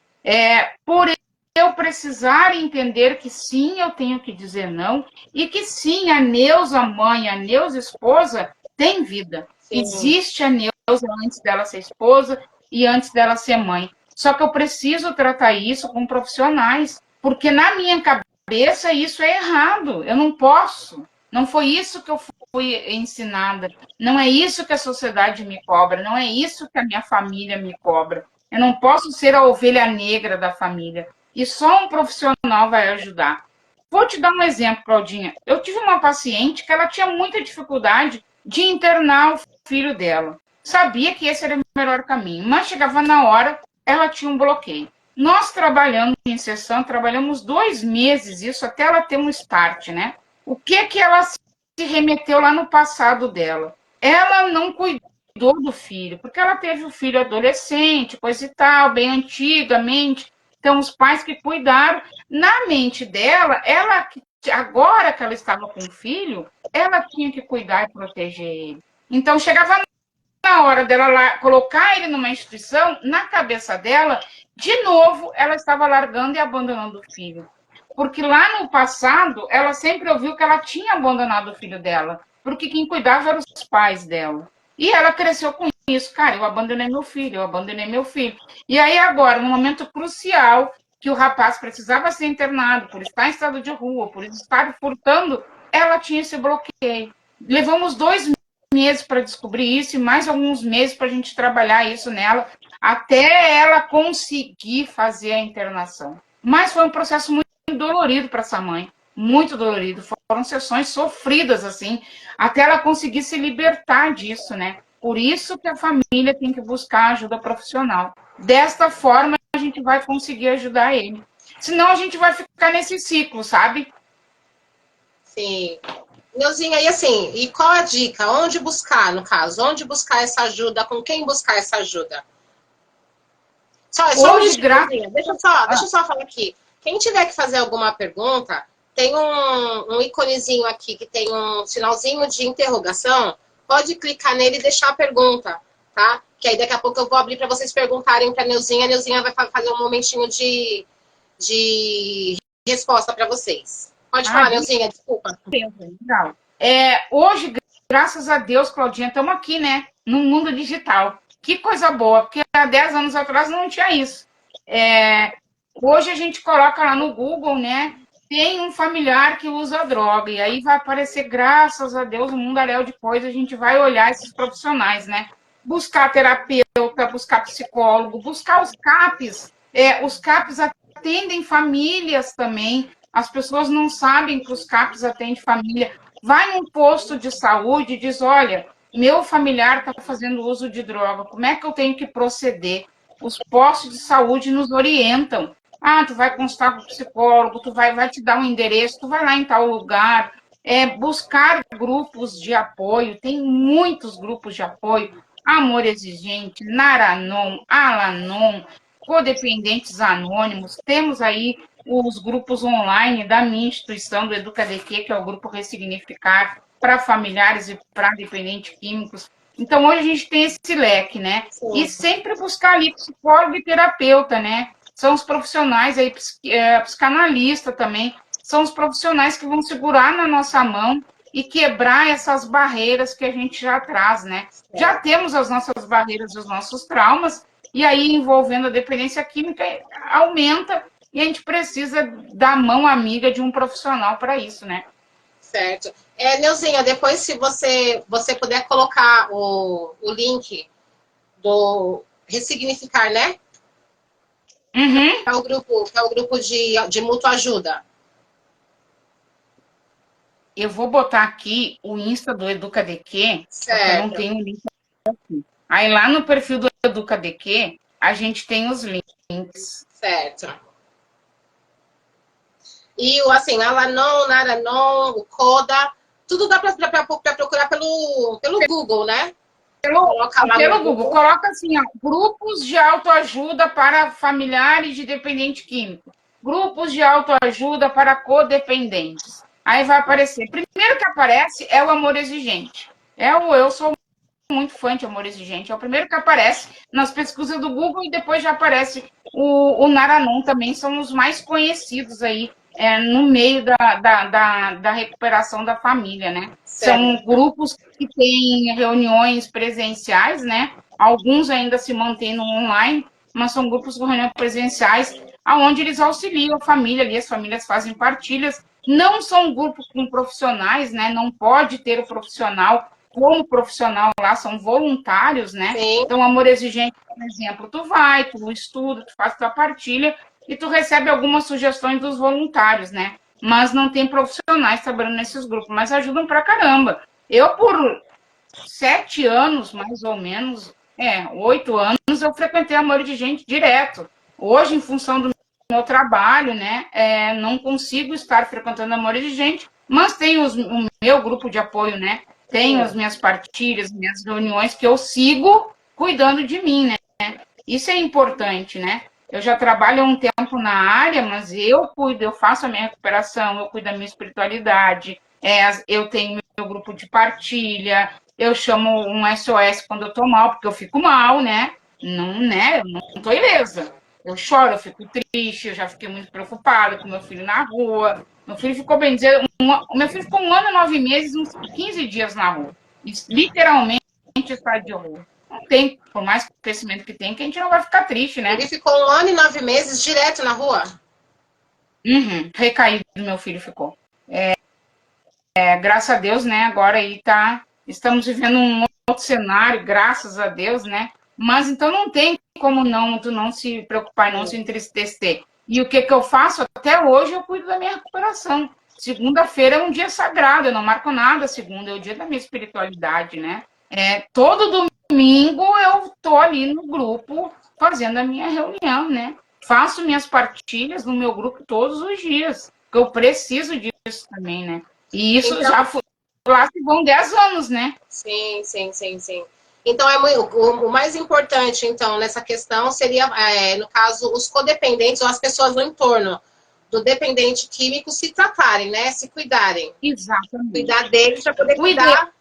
Por eu precisar entender que sim, eu tenho que dizer não, e que sim, a Neuza mãe, a Neuza esposa, tem vida. Sim. Existe a Neuza antes dela ser esposa e antes dela ser mãe. Só que eu preciso tratar isso com profissionais, porque na minha cabeça isso é errado. Eu não posso. Não foi isso que eu fui ensinada. Não é isso que a sociedade me cobra. Não é isso que a minha família me cobra. Eu não posso ser a ovelha negra da família. E só um profissional vai ajudar. Vou te dar um exemplo, Claudinha. Eu tive uma paciente que ela tinha muita dificuldade de internar o filho dela. Sabia que esse era o melhor caminho, mas chegava na hora, ela tinha um bloqueio. Nós trabalhamos em sessão, trabalhamos 2 meses, isso até ela ter um start, né? O que ela se remeteu lá no passado dela? Ela não cuidou do filho, porque ela teve o filho adolescente, coisa e tal, bem antigamente. Então, os pais que cuidaram, na mente dela, ela agora que ela estava com o filho, ela tinha que cuidar e proteger ele. Então, chegava na hora dela lá, colocar ele numa instituição, na cabeça dela, de novo, ela estava largando e abandonando o filho. Porque lá no passado, ela sempre ouviu que ela tinha abandonado o filho dela, porque quem cuidava eram os pais dela. E ela cresceu com isso. Cara, eu abandonei meu filho, eu abandonei meu filho. E aí agora, no momento crucial, que o rapaz precisava ser internado por estar em estado de rua, por estar furtando, ela tinha esse bloqueio. Levamos 2 meses para descobrir isso e mais alguns meses para a gente trabalhar isso nela, até ela conseguir fazer a internação. Mas foi um processo muito dolorido para essa mãe, muito dolorido. Foram sessões sofridas, assim, até ela conseguir se libertar disso, né? Por isso que a família tem que buscar ajuda profissional. Desta forma, a gente vai conseguir ajudar ele. Senão, a gente vai ficar nesse ciclo, sabe? Sim. Neuzinha, e assim, e qual a dica? Onde buscar, no caso? Onde buscar essa ajuda? Com quem buscar essa ajuda? Só um Hoje, minutinho, Neuzinha. Deixa eu só falar aqui. Quem tiver que fazer alguma pergunta, tem um iconezinho aqui que tem um sinalzinho de interrogação. Pode clicar nele e deixar a pergunta, tá? Que aí daqui a pouco eu vou abrir para vocês perguntarem para a Neuzinha. A Neuzinha vai fazer um momentinho de resposta para vocês. Pode falar, Neuzinha, desculpa. Legal. Hoje, graças a Deus, Claudinha, estamos aqui, né? No mundo digital. Que coisa boa, porque há 10 anos atrás não tinha isso. Hoje a gente coloca lá no Google, né? Tem um familiar que usa droga, e aí vai aparecer, graças a Deus, um mundaréu de coisas, a gente vai olhar esses profissionais, né? Buscar terapeuta, buscar psicólogo, buscar os CAPs. Os CAPs atendem famílias também. As pessoas não sabem que os CAPs atendem família. Vai num posto de saúde e diz, olha, meu familiar está fazendo uso de droga, como é que eu tenho que proceder? Os postos de saúde nos orientam. Ah, tu vai constar com o psicólogo, tu vai te dar um endereço, tu vai lá em tal lugar. Buscar grupos de apoio, tem muitos grupos de apoio. Amor Exigente, Naranon, Alanon, Codependentes Anônimos. Temos aí os grupos online da minha instituição, do EducaDQ, que é o Grupo Ressignificar, para familiares e para dependentes químicos. Então, hoje a gente tem esse leque, né? Sim. E sempre buscar ali psicólogo e terapeuta, né? São os profissionais aí, psicanalista também, são os profissionais que vão segurar na nossa mão e quebrar essas barreiras que a gente já traz, né? Já temos as nossas barreiras, os nossos traumas, e aí envolvendo a dependência química aumenta e a gente precisa da mão amiga de um profissional para isso, né? Certo. Neuzinha, depois se você puder colocar o link do Ressignificar, né? Uhum. Que é o grupo de mútua ajuda. Eu vou botar aqui o Insta do EducaDQ, porque eu não tenho o link aqui. Aí lá no perfil do EducaDQ, a gente tem os links. Certo. E o assim, Alanon, Naranon, o Coda, tudo dá para procurar pelo Google, né? Pelo Google. Coloca assim, ó, grupos de autoajuda para familiares de dependente químico. Grupos de autoajuda para codependentes. Aí vai aparecer. Primeiro que aparece é o Amor Exigente. Eu sou muito fã de Amor Exigente. É o primeiro que aparece nas pesquisas do Google e depois já aparece o Naranon também. São os mais conhecidos aí no meio da recuperação da família, né? Certo. São grupos que têm reuniões presenciais, né? Alguns ainda se mantêm no online, mas são grupos com reuniões presenciais, onde eles auxiliam a família ali, as famílias fazem partilhas. Não são grupos com profissionais, né? Não pode ter o profissional como profissional lá, são voluntários, né? Sim. Então, Amor Exigente, por exemplo, tu vai, tu estuda, tu faz tua partilha e tu recebe algumas sugestões dos voluntários, né? Mas não tem profissionais trabalhando nesses grupos, mas ajudam pra caramba. Eu, por 7 anos, mais ou menos, 8 anos, eu frequentei Amor de Gente direto. Hoje, em função do meu trabalho, né, não consigo estar frequentando Amor de Gente, mas tenho o meu grupo de apoio, né? Tenho as minhas partilhas, minhas reuniões que eu sigo cuidando de mim, né? Isso é importante, né? Eu já trabalho há um tempo na área, mas eu cuido, eu faço a minha recuperação, eu cuido da minha espiritualidade, eu tenho meu grupo de partilha, eu chamo um SOS quando eu tô mal, porque eu fico mal, né? Não, né? Eu não tô ilesa. Eu choro, eu fico triste, eu já fiquei muito preocupada com meu filho na rua. Meu filho ficou, bem dizer, o meu filho ficou 1 ano e 9 meses, uns 15 dias na rua. Literalmente está de rua. Não tem, por mais crescimento que tem, que a gente não vai ficar triste, né? Ele ficou 1 ano e 9 meses direto na rua? Recaído, meu filho ficou. Graças a Deus, né? Agora aí estamos vivendo um outro cenário, graças a Deus, né? Mas então não tem como tu não se preocupar e não se entristecer. E o que eu faço até hoje, eu cuido da minha recuperação. Segunda-feira é um dia sagrado, eu não marco nada, segunda é o dia da minha espiritualidade, né? Todo domingo eu tô ali no grupo fazendo a minha reunião, né? Faço minhas partilhas no meu grupo todos os dias, porque eu preciso disso também, né? E isso Então, já foi, lá se vão 10 anos, né? sim. Então, o mais importante, então, nessa questão seria, no caso, os codependentes ou as pessoas no entorno do dependente químico se tratarem, né? Se cuidarem. Exatamente. Cuidar deles para poder O, ide cuidar.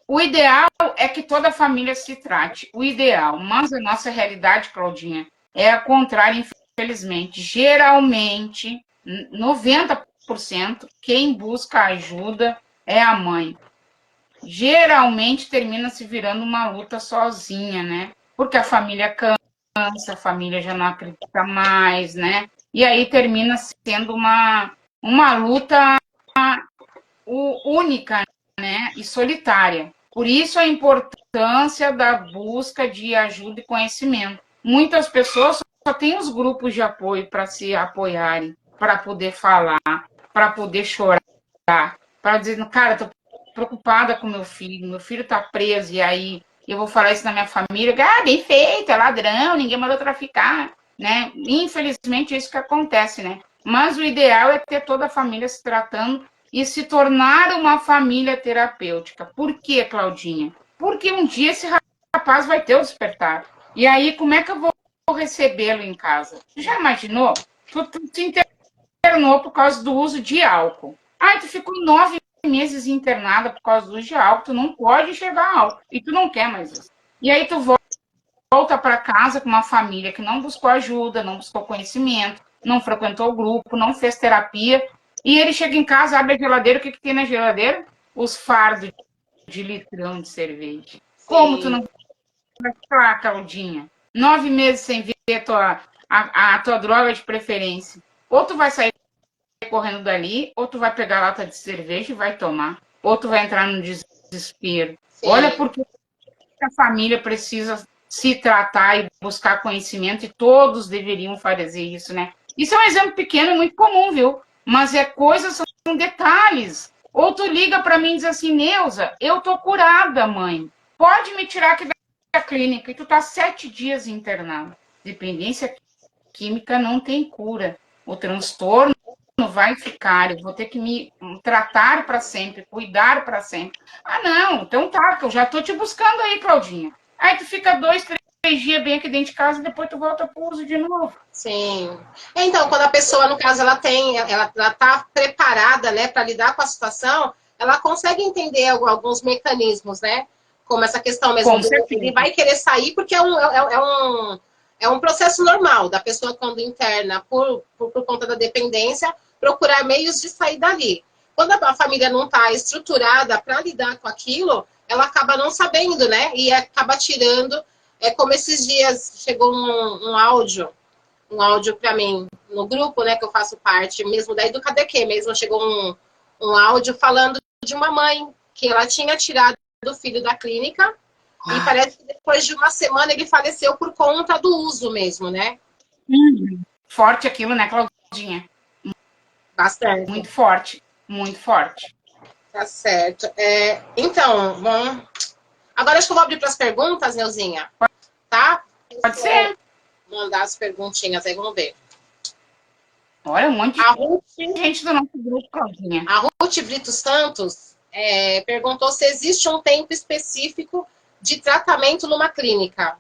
o ideal é que toda a família se trate. O ideal, mas a nossa realidade, Claudinha, é a contrária, infelizmente. Geralmente, 90%, quem busca ajuda é a mãe. Geralmente termina se virando uma luta sozinha, né? Porque a família cansa, a família já não acredita mais, né? E aí termina sendo uma luta única, né? E solitária. Por isso a importância da busca de ajuda e conhecimento. Muitas pessoas só têm os grupos de apoio para se apoiarem, para poder falar, para poder chorar, para dizer, cara, estou preocupada com meu filho está preso, e aí eu vou falar isso na minha família, bem feito, é ladrão, ninguém mandou traficar, né? Infelizmente é isso que acontece, né? Mas o ideal é ter toda a família se tratando e se tornar uma família terapêutica. Por quê, Claudinha? Porque um dia esse rapaz vai ter o despertar. E aí, como é que eu vou recebê-lo em casa? Tu já imaginou? Tu se internou por causa do uso de álcool. Aí tu ficou 9 meses internada por causa do uso de álcool, tu não pode enxergar álcool, e tu não quer mais isso. E aí tu volta para casa com uma família que não buscou ajuda, não buscou conhecimento, não frequentou o grupo, não fez terapia, e ele chega em casa, abre a geladeira, o que tem na geladeira? Os fardos de litrão de cerveja. Como tu Sim. não vai ficar, Claudinha? 9 meses sem ver a tua droga de preferência. Ou tu vai sair correndo dali, ou tu vai pegar a lata de cerveja e vai tomar, ou tu vai entrar no desespero. Sim. Olha porque a família precisa se tratar e buscar conhecimento, e todos deveriam fazer isso, né? Isso é um exemplo pequeno, muito comum, viu? Mas são detalhes. Ou tu liga para mim e diz assim, Neuza, eu tô curada, mãe. Pode me tirar aqui da clínica. E tu tá 7 dias internado. Dependência química não tem cura. O transtorno vai ficar, eu vou ter que me tratar para sempre, cuidar para sempre. Ah, não, então tá, que eu já tô te buscando aí, Claudinha. Aí tu fica 2, 3 dias bem aqui dentro de casa e depois tu volta pro uso de novo. Sim. Então, quando a pessoa, no caso, ela tá preparada, né, para lidar com a situação, ela consegue entender alguns mecanismos, né? Como essa questão mesmo Com do ele certeza. vai querer sair porque é um processo normal da pessoa quando interna por conta da dependência, procurar meios de sair dali. Quando a família não está estruturada para lidar com aquilo, ela acaba não sabendo, né? E acaba tirando. É como esses dias chegou um áudio para mim no grupo, né, que eu faço parte, mesmo da EducaDQ, mesmo chegou um áudio falando de uma mãe que ela tinha tirado o filho da clínica e parece que depois de uma semana ele faleceu por conta do uso mesmo, né? Forte aquilo, né, Claudinha? Bastante. Muito forte, muito forte. Tá certo. Então, bom. Agora acho que eu vou abrir para as perguntas, Neuzinha. Tá? Pode ser. Mandar as perguntinhas aí, vamos ver. Olha, um monte A de gente do nosso grupo, Claudinha. A Ruth Brito Santos perguntou se existe um tempo específico de tratamento numa clínica.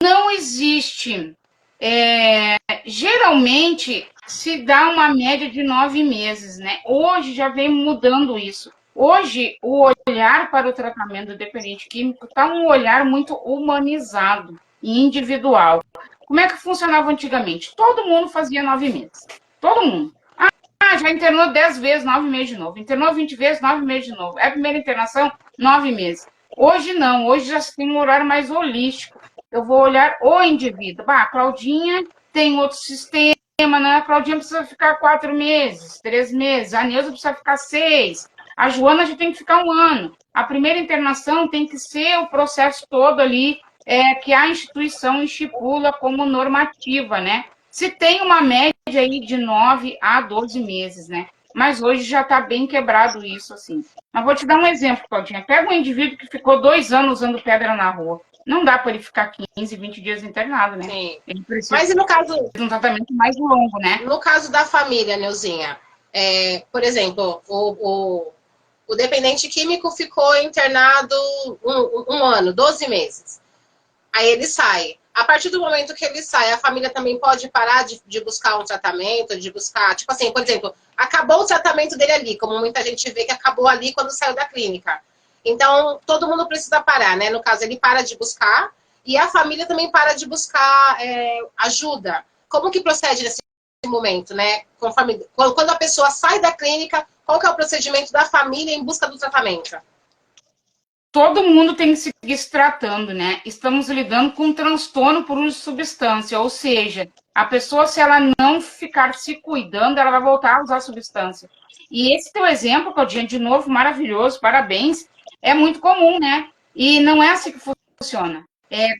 Não existe. Geralmente se dá uma média de 9 meses, né? Hoje já vem mudando isso. Hoje, o olhar para o tratamento do dependente químico está um olhar muito humanizado e individual. Como é que funcionava antigamente? Todo mundo fazia 9 meses. Todo mundo. Já internou 10 vezes, 9 meses de novo. Internou 20 vezes, 9 meses de novo. É a primeira internação, 9 meses. Hoje não, hoje já se tem um horário mais holístico. Eu vou olhar o indivíduo. A Claudinha tem outro sistema, né? A Claudinha precisa ficar 4 meses, 3 meses. A Neuza precisa ficar 6. A Joana já tem que ficar 1 ano. A primeira internação tem que ser o processo todo ali que a instituição estipula como normativa, né? Se tem uma média aí de 9 a 12 meses, né? Mas hoje já está bem quebrado isso, assim. Mas vou te dar um exemplo, Claudinha. Pega um indivíduo que ficou 2 anos usando pedra na rua. Não dá para ele ficar 15, 20 dias internado, né? Sim. Ele precisa Mas e no caso, de um tratamento mais longo, né? no caso da família, Neuzinha? Por exemplo, o dependente químico ficou internado um ano, 12 meses. Aí ele sai. A partir do momento que ele sai, a família também pode parar de buscar um tratamento, de buscar, tipo assim, por exemplo, acabou o tratamento dele ali, como muita gente vê que acabou ali quando saiu da clínica. Então, todo mundo precisa parar, né? No caso, ele para de buscar e a família também para de buscar ajuda. Como que procede nesse momento, né? Quando a pessoa sai da clínica, qual que é o procedimento da família em busca do tratamento? Todo mundo tem que seguir se tratando, né? Estamos lidando com um transtorno por uso de substância, ou seja, a pessoa, se ela não ficar se cuidando, ela vai voltar a usar substância. E esse teu exemplo, Claudinha, de novo, maravilhoso, parabéns, é muito comum, né? E não é assim que funciona.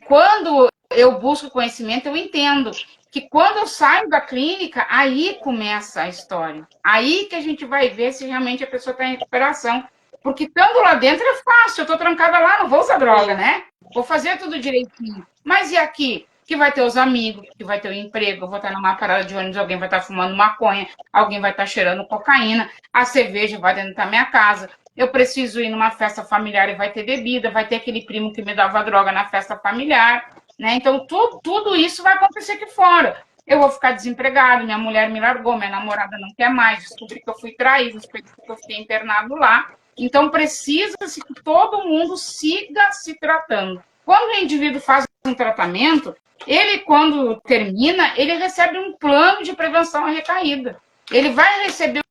Quando eu busco conhecimento, eu entendo que quando eu saio da clínica, aí começa a história. Aí que a gente vai ver se realmente a pessoa está em recuperação. Porque estando lá dentro é fácil, eu estou trancada lá, não vou usar droga, né? Vou fazer tudo direitinho. Mas e aqui? Que vai ter os amigos, que vai ter o emprego, eu vou estar numa parada de ônibus, alguém vai estar fumando maconha, alguém vai estar cheirando cocaína, a cerveja vai dentro da minha casa, eu preciso ir numa festa familiar e vai ter bebida, vai ter aquele primo que me dava droga na festa familiar, né? Então, tudo isso vai acontecer aqui fora. Eu vou ficar desempregado, minha mulher me largou, minha namorada não quer mais, descobri que eu fui traído, descobri que eu fiquei internado lá. Então, precisa-se que todo mundo siga se tratando. Quando o indivíduo faz um tratamento, ele, quando termina, ele recebe um plano de prevenção à recaída. Ele vai receber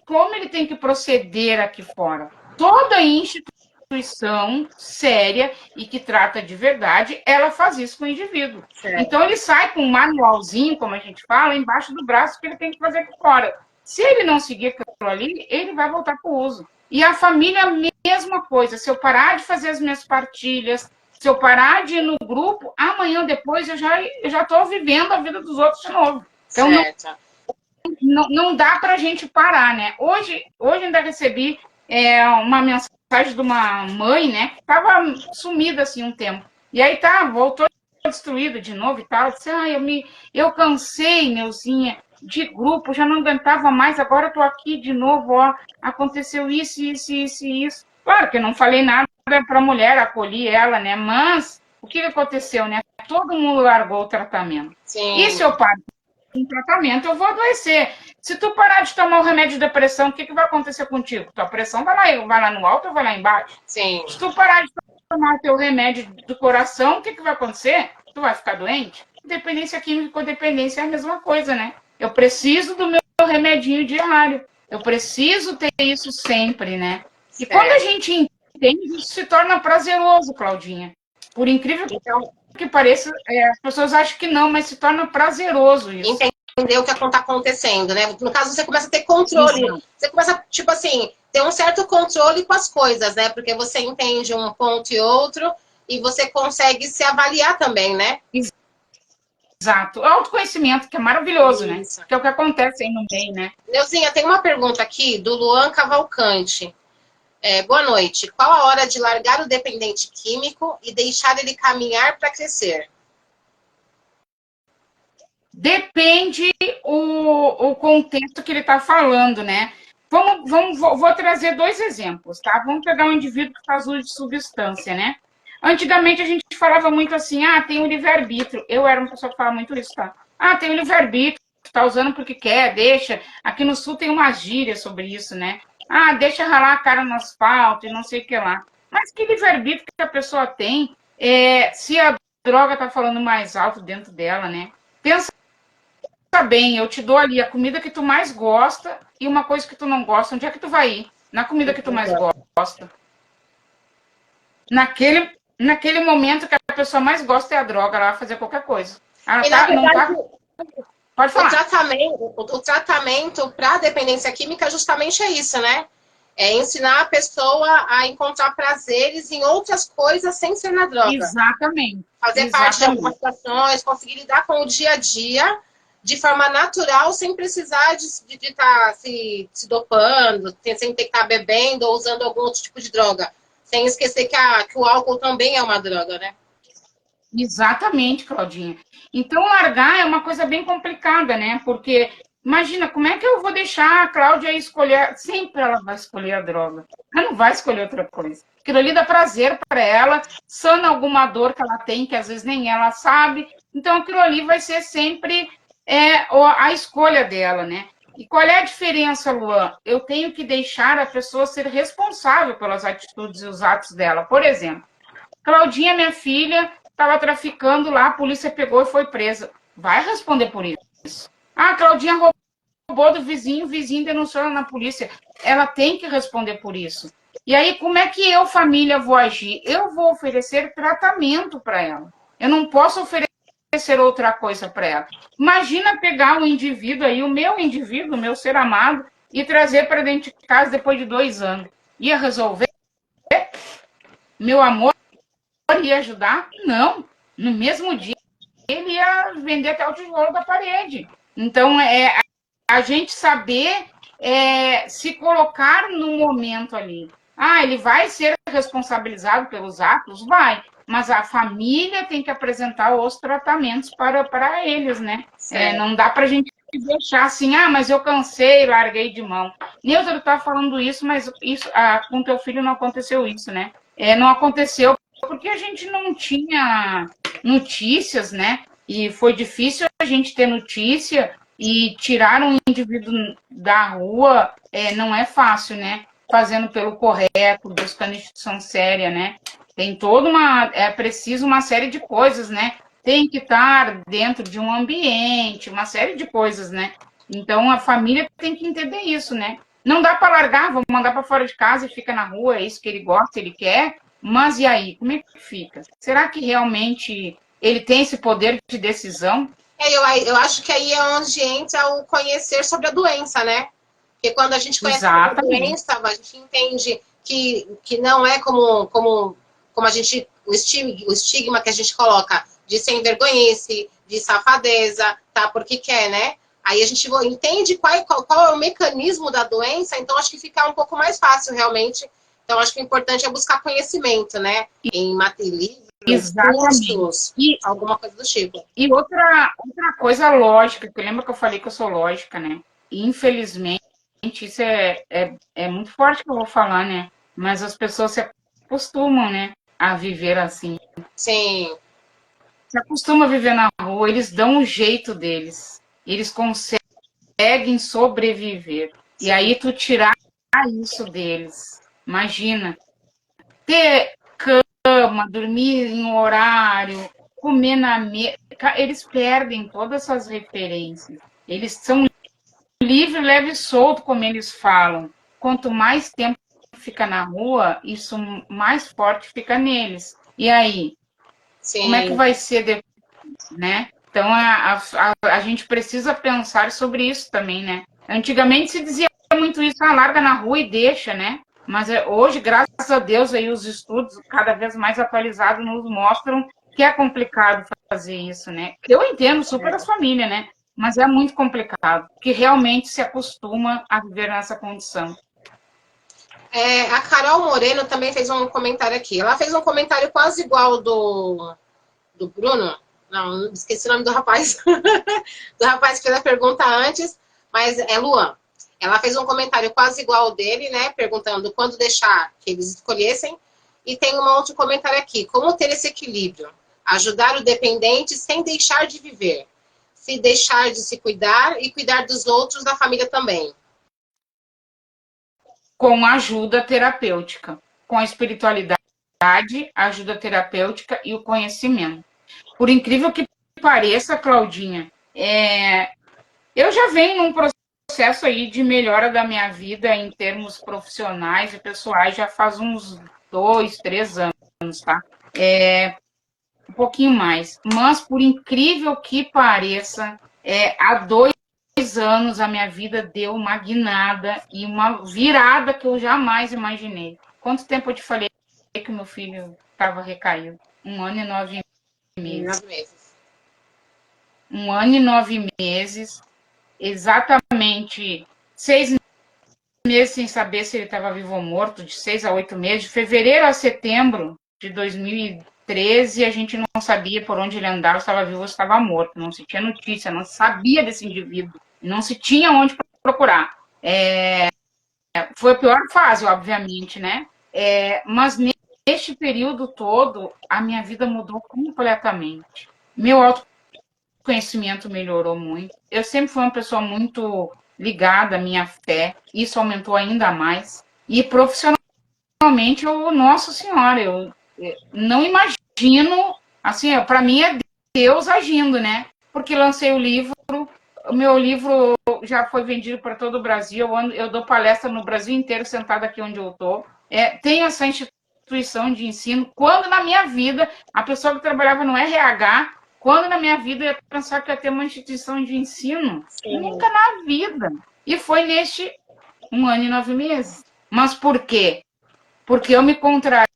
como ele tem que proceder aqui fora. Toda instituição séria e que trata de verdade, ela faz isso com o indivíduo. Certo. Então, ele sai com um manualzinho, como a gente fala, embaixo do braço que ele tem que fazer aqui fora. Se ele não seguir aquilo ali, ele vai voltar para o uso. E a família, mesma coisa. Se eu parar de fazer as minhas partilhas, se eu parar de ir no grupo, amanhã ou depois eu já estou vivendo a vida dos outros de novo. Então, não dá para a gente parar, né? Hoje ainda recebi uma mensagem de uma mãe, né, que estava sumida assim um tempo. E aí voltou destruída de novo e tal. Eu disse, eu cansei, Neuzinha, de grupo, já não aguentava mais, agora estou aqui de novo, ó, aconteceu isso. Claro que eu não falei nada para a mulher, acolhi ela, né? Mas o que aconteceu, né? Todo mundo largou o tratamento. Sim. E se eu paro um tratamento, eu vou adoecer. Se tu parar de tomar o remédio de depressão, o que vai acontecer contigo? Tua pressão vai lá no alto ou vai lá embaixo? Sim. Se tu parar de tomar o teu remédio do coração, o que vai acontecer? Tu vai ficar doente? Dependência química e codependência é a mesma coisa, né? Eu preciso do meu remedinho diário. Eu preciso ter isso sempre, né? E quando a gente entende, isso se torna prazeroso, Claudinha. Por incrível que pareça, as pessoas acham que não, mas se torna prazeroso isso. entender o que está acontecendo, né? No caso, você começa a ter controle. Isso. Você começa, tipo assim, ter um certo controle com as coisas, né? Porque você entende um ponto e outro e você consegue se avaliar também, né? Exato. O autoconhecimento, que é maravilhoso, né? Isso. Que é o que acontece aí no meio, né? Neuzinha, tem uma pergunta aqui do Luan Cavalcante. Boa noite. Qual a hora de largar o dependente químico e deixar ele caminhar para crescer? Depende o contexto que ele está falando, né? Vou trazer 2 exemplos, tá? Vamos pegar um indivíduo que faz uso de substância, né? Antigamente a gente falava muito assim, tem o livre-arbítrio. Eu era uma pessoa que falava muito isso, tá? Tem o livre-arbítrio, tá usando porque quer, deixa. Aqui no Sul tem uma gíria sobre isso, né? Deixa ralar a cara no asfalto e não sei o que lá. Mas que livre-arbítrio que a pessoa tem se a droga tá falando mais alto dentro dela, né? Pensa bem, eu te dou ali a comida que tu mais gosta e uma coisa que tu não gosta. Onde é que tu vai ir? Na comida que tu mais gosta. Naquele momento que a pessoa mais gosta é a droga, ela vai fazer qualquer coisa. Ela E, na não tá. verdade, Pode o falar. tratamento para dependência química justamente é isso, né? É ensinar a pessoa a encontrar prazeres em outras coisas sem ser na droga. Exatamente. Fazer parte de algumas situações, conseguir lidar com o dia a dia de forma natural, sem precisar de estar se dopando, sem ter que estar bebendo ou usando algum outro tipo de droga. Sem esquecer que o álcool também é uma droga, né? Exatamente, Claudinha. Então, largar é uma coisa bem complicada, né? Porque, imagina, como é que eu vou deixar a Cláudia escolher? Sempre ela vai escolher a droga. Ela não vai escolher outra coisa. Aquilo ali dá prazer para ela, sana alguma dor que ela tem, que às vezes nem ela sabe. Então, aquilo ali vai ser sempre a escolha dela, né? E qual é a diferença, Luan? Eu tenho que deixar a pessoa ser responsável pelas atitudes e os atos dela. Por exemplo, Claudinha, minha filha, estava traficando lá, a polícia pegou e foi presa. Vai responder por isso. Claudinha roubou do vizinho, o vizinho denunciou ela na polícia. Ela tem que responder por isso. E aí, como é que eu, família, vou agir? Eu vou oferecer tratamento para ela. Eu não posso oferecer outra coisa para ela. Imagina pegar um indivíduo aí, o meu ser amado, e trazer para dentro de casa depois de 2 anos. Ia resolver? Meu amor ia ajudar? Não. No mesmo dia, ele ia vender até o tijolo da parede. Então, a gente saber se colocar no momento ali. Ele vai ser responsabilizado pelos atos? Vai. Mas a família tem que apresentar os tratamentos para eles, né? Não dá para a gente deixar assim, mas eu cansei, larguei de mão. Neuza está falando isso, mas isso, com teu filho não aconteceu isso, né? Não aconteceu porque a gente não tinha notícias, né? E foi difícil a gente ter notícia e tirar um indivíduo da rua não é fácil, né? Fazendo pelo correto, buscando instituição séria, né? Tem toda é preciso uma série de coisas, né? Tem que estar dentro de um ambiente, uma série de coisas, né? Então a família tem que entender isso, né? Não dá para largar, vamos mandar para fora de casa e fica na rua, é isso que ele gosta, ele quer, mas e aí, como é que fica? Será que realmente ele tem esse poder de decisão? Eu acho que aí é onde entra o conhecer sobre a doença, né? Porque quando a gente conhece sobre a doença, a gente entende que não é como a gente, o estigma que a gente coloca de sem vergonhice, de safadeza, tá? Porque quer, né? Aí a gente entende qual é o mecanismo da doença, então acho que fica um pouco mais fácil realmente. Então acho que o importante é buscar conhecimento, né? Em livros, cursos, alguma coisa do tipo. E outra coisa lógica, que lembra que eu falei que eu sou lógica, né? Infelizmente, isso é muito forte que eu vou falar, né? Mas as pessoas se acostumam, né? A viver assim. Sim. Se acostumam a viver na rua, eles dão o jeito deles. Eles conseguem sobreviver. Sim. E aí tu tirar isso deles. Imagina. Ter cama, dormir em um horário, comer na mesa. Eles perdem todas essas referências. Eles são livre, leve e solto, como eles falam. Quanto mais tempo fica na rua, isso mais forte fica neles. E aí? Sim. Como é que vai ser depois, né? Então, a gente precisa pensar sobre isso também, né? Antigamente se dizia muito isso, larga na rua e deixa, né? Mas hoje, graças a Deus, aí os estudos cada vez mais atualizados nos mostram que é complicado fazer isso, né? Eu entendo super as famílias, né? Mas é muito complicado, que realmente se acostuma a viver nessa condição. A Carol Moreno também fez um comentário aqui. Ela fez um comentário quase igual do Bruno. Não, esqueci o nome do rapaz. Do rapaz que fez a pergunta antes, mas é Luan. Ela fez um comentário quase igual ao dele, né? Perguntando quando deixar que eles escolhessem. E tem um outro comentário aqui. Como ter esse equilíbrio? Ajudar o dependente sem deixar de viver. Se deixar de se cuidar e cuidar dos outros, da família também. Com ajuda terapêutica, com a espiritualidade, a ajuda terapêutica e o conhecimento. Por incrível que pareça, Claudinha, eu já venho num processo aí de melhora da minha vida em termos profissionais e pessoais já faz uns 2, 3 anos, tá? Um pouquinho mais. Mas, por incrível que pareça, há 2 anos a minha vida deu uma guinada e uma virada que eu jamais imaginei. Quanto tempo eu te falei que o meu filho estava recaído? 1 ano e 9 meses. 9 meses. 1 ano e 9 meses, exatamente 6 meses sem saber se ele estava vivo ou morto, de 6 a 8 meses, de fevereiro a setembro de 2013, a gente não sabia por onde ele andava, se estava vivo ou se estava morto, não se tinha notícia, não se sabia desse indivíduo, não se tinha onde procurar. Foi a pior fase, obviamente, né? Mas neste período todo, a minha vida mudou completamente. Meu autoconhecimento melhorou muito. Eu sempre fui uma pessoa muito ligada à minha fé, isso aumentou ainda mais. E profissionalmente, nossa senhora, eu não imagino, assim, para mim é Deus agindo, né? Porque lancei o livro, o meu livro já foi vendido para todo o Brasil, eu dou palestra no Brasil inteiro, sentada aqui onde eu estou. Tenho essa instituição de ensino. Quando na minha vida, a pessoa que trabalhava no RH, quando na minha vida eu ia pensar que ia ter uma instituição de ensino? Sim. Nunca na vida. E foi neste 1 ano e 9 meses. Mas por quê? Porque eu me contrario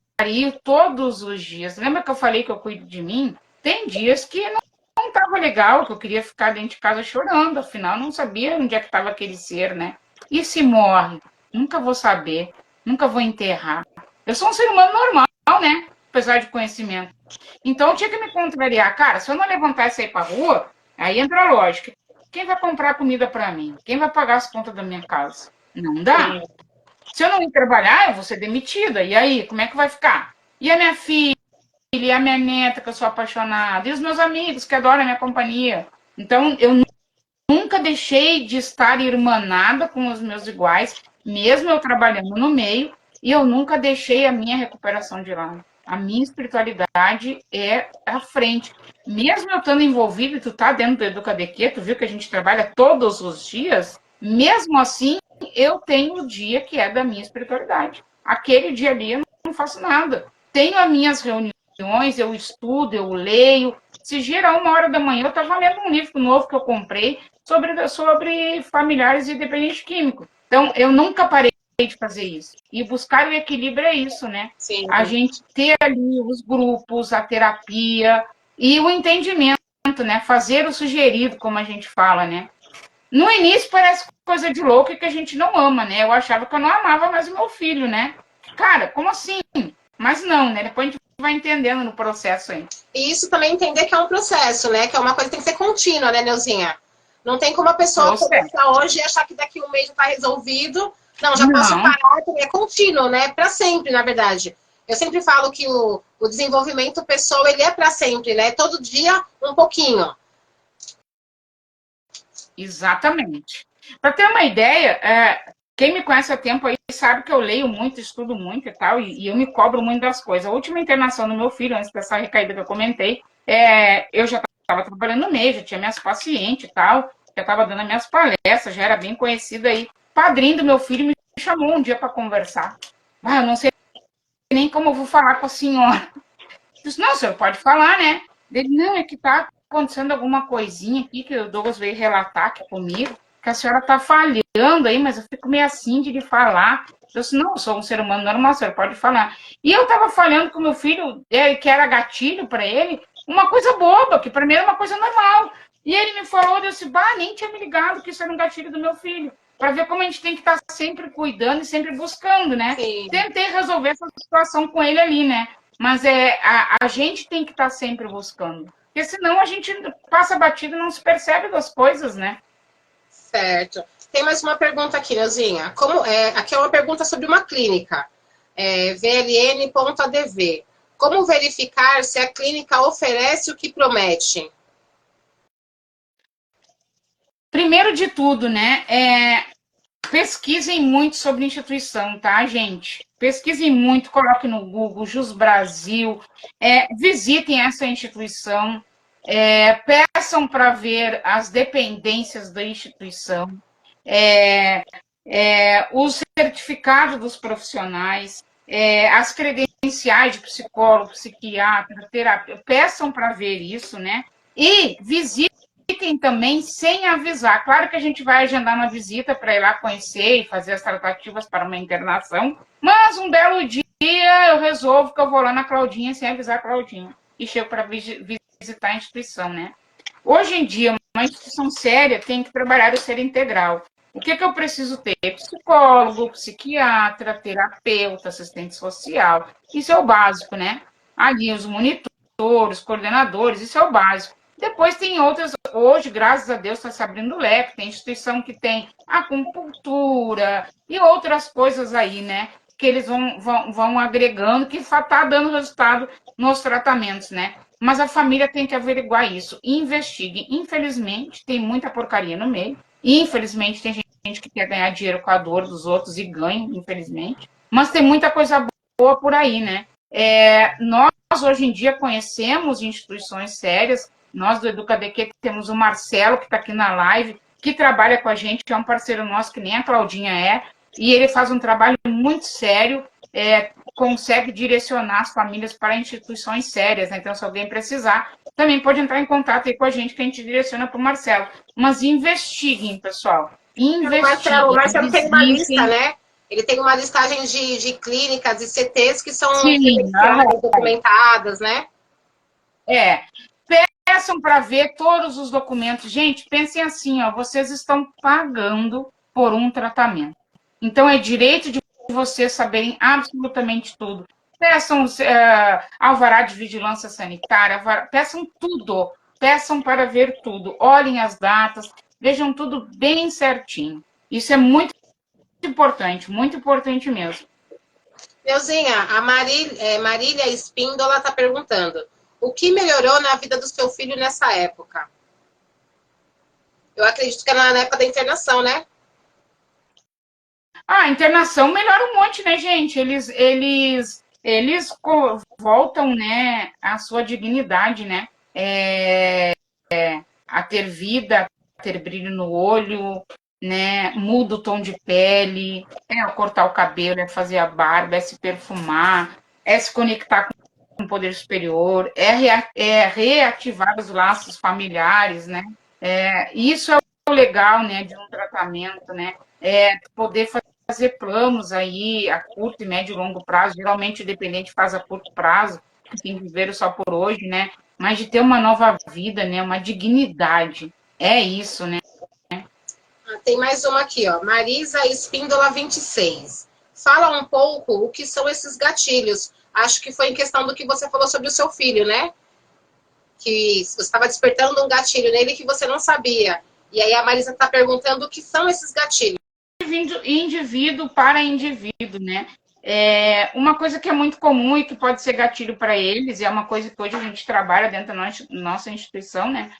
todos os dias. Lembra que eu falei que eu cuido de mim? Tem dias que não estava legal, que eu queria ficar dentro de casa chorando, afinal não sabia onde é que estava aquele ser, né? E se morre? Nunca vou saber, nunca vou enterrar. Eu sou um ser humano normal, né? Apesar de conhecimento. Então eu tinha que me contrariar. Cara, se eu não levantar e sair para rua, aí entra a lógica. Quem vai comprar comida para mim? Quem vai pagar as contas da minha casa? Não dá. Se eu não ir trabalhar, eu vou ser demitida. E aí, como é que vai ficar? E a minha filha, e a minha neta, que eu sou apaixonada, e os meus amigos, que adoram a minha companhia. Então, eu nunca deixei de estar irmanada com os meus iguais, mesmo eu trabalhando no meio, e eu nunca deixei a minha recuperação de lado. A minha espiritualidade é à frente. Mesmo eu estando envolvida, e tu tá dentro do EducaDQ, tu viu que a gente trabalha todos os dias, mesmo assim, eu tenho o dia que é da minha espiritualidade. Aquele dia ali eu não faço nada. Tenho as minhas reuniões, eu estudo, eu leio. Se gira 1 hora da manhã, eu estava lendo um livro novo que eu comprei sobre familiares e dependentes químicos. Então, eu nunca parei de fazer isso. E buscar o equilíbrio é isso, né? Sim. A gente ter ali os grupos, a terapia e o entendimento, né? Fazer o sugerido, como a gente fala, né? No início parece coisa de louco que a gente não ama, né? Eu achava que eu não amava mais o meu filho, né? Cara, como assim? Mas não, né? Depois a gente vai entendendo no processo aí. E isso também entender que é um processo, né? Que é uma coisa que tem que ser contínua, né, Neuzinha? Não tem como a pessoa começar hoje e achar que daqui a um mês já está resolvido. Não, já posso parar, é contínuo, né? Para sempre, na verdade. Eu sempre falo que o desenvolvimento pessoal, ele é para sempre, né? Todo dia, um pouquinho. Exatamente. Para ter uma ideia, quem me conhece há tempo aí sabe que eu leio muito, estudo muito e tal, e eu me cobro muito das coisas. A última internação do meu filho, antes dessa recaída que eu comentei, eu já estava trabalhando no meio, já tinha minhas pacientes e tal, já estava dando as minhas palestras, já era bem conhecida aí. O padrinho do meu filho me chamou um dia para conversar. Eu não sei nem como eu vou falar com a senhora. Eu disse, não, o senhor pode falar, né? Ele, não, é que tá acontecendo alguma coisinha aqui, que o Douglas veio relatar aqui comigo, que a senhora está falhando aí, mas eu fico meio assim de falar. Eu disse, não, eu sou um ser humano normal, a senhora pode falar. E eu estava falhando com o meu filho, que era gatilho para ele, uma coisa boba, que para mim era uma coisa normal. E ele me falou, eu disse, bah, nem tinha me ligado que isso era um gatilho do meu filho. Para ver como a gente tem que estar sempre cuidando e sempre buscando, né? Sim. Tentei resolver essa situação com ele ali, né? Mas a gente tem que estar sempre buscando. Porque senão a gente passa batido e não se percebe das coisas, né? Certo. Tem mais uma pergunta aqui, Neuzinha. Aqui é uma pergunta sobre uma clínica. VLN.adv. Como verificar se a clínica oferece o que promete? Primeiro de tudo, né? Pesquisem muito sobre instituição, tá, gente? Pesquisem muito, coloquem no Google, Jus Brasil, visitem essa instituição, peçam para ver as dependências da instituição, os certificados dos profissionais, as credenciais de psicólogo, psiquiatra, terapeuta, peçam para ver isso, né? E visitem também sem avisar. Claro que a gente vai agendar uma visita para ir lá conhecer e fazer as tratativas para uma internação, mas um belo dia eu resolvo que eu vou lá na Claudinha sem avisar a Claudinha e chego para visitar a instituição, né? Hoje em dia, uma instituição séria tem que trabalhar o ser integral. O que eu preciso ter? Psicólogo, psiquiatra, terapeuta, assistente social. Isso é o básico, né? Ali, os monitores, coordenadores, isso é o básico. Depois tem outras, hoje, graças a Deus, está se abrindo o leque, tem instituição que tem acupuntura e outras coisas aí, né? Que eles vão agregando, que está dando resultado nos tratamentos, né? Mas a família tem que averiguar isso. Investigue. Infelizmente, tem muita porcaria no meio. Infelizmente, tem gente que quer ganhar dinheiro com a dor dos outros e ganha, infelizmente. Mas tem muita coisa boa por aí, né? Nós, hoje em dia, conhecemos instituições sérias. Nós, do EducaDQ, temos o Marcelo, que está aqui na live, que trabalha com a gente, que é um parceiro nosso, que nem a Claudinha é, e ele faz um trabalho muito sério, consegue direcionar as famílias para instituições sérias, né? Então, se alguém precisar, também pode entrar em contato aí com a gente, que a gente direciona para o Marcelo. Mas investiguem, pessoal. Investiguem. O Marcelo tem uma lista, né? Ele tem uma listagem de clínicas e CTs que são credenciadas, documentadas, né? Peçam para ver todos os documentos. Gente, pensem assim, ó, vocês estão pagando por um tratamento. Então, é direito de vocês saberem absolutamente tudo. Peçam alvará de vigilância sanitária, peçam tudo. Peçam para ver tudo. Olhem as datas, vejam tudo bem certinho. Isso é muito importante mesmo. Neuzinha, a Marília Espíndola está perguntando: o que melhorou na vida do seu filho nessa época? Eu acredito que é na época da internação, né? A internação melhora um monte, né, gente? Eles voltam, né, à sua dignidade, né? A ter vida, a ter brilho no olho, né? Muda o tom de pele, cortar o cabelo, fazer a barba, se perfumar, se conectar com o poder superior, reativar os laços familiares, né? Isso é o legal, né, de um tratamento, né? Poder fazer planos aí a curto, médio e longo prazo. Geralmente o dependente faz a curto prazo, que tem que viver só por hoje, né? Mas de ter uma nova vida, né? Uma dignidade. É isso, né? Tem mais uma aqui, ó. Marisa Espíndola 26. Fala um pouco o que são esses gatilhos. Acho que foi em questão do que você falou sobre o seu filho, né? Que você estava despertando um gatilho nele que você não sabia. E aí a Marisa está perguntando o que são esses gatilhos. Indivíduo para indivíduo, né? Uma coisa que é muito comum e que pode ser gatilho para eles, e é uma coisa que hoje a gente trabalha dentro da nossa instituição, né?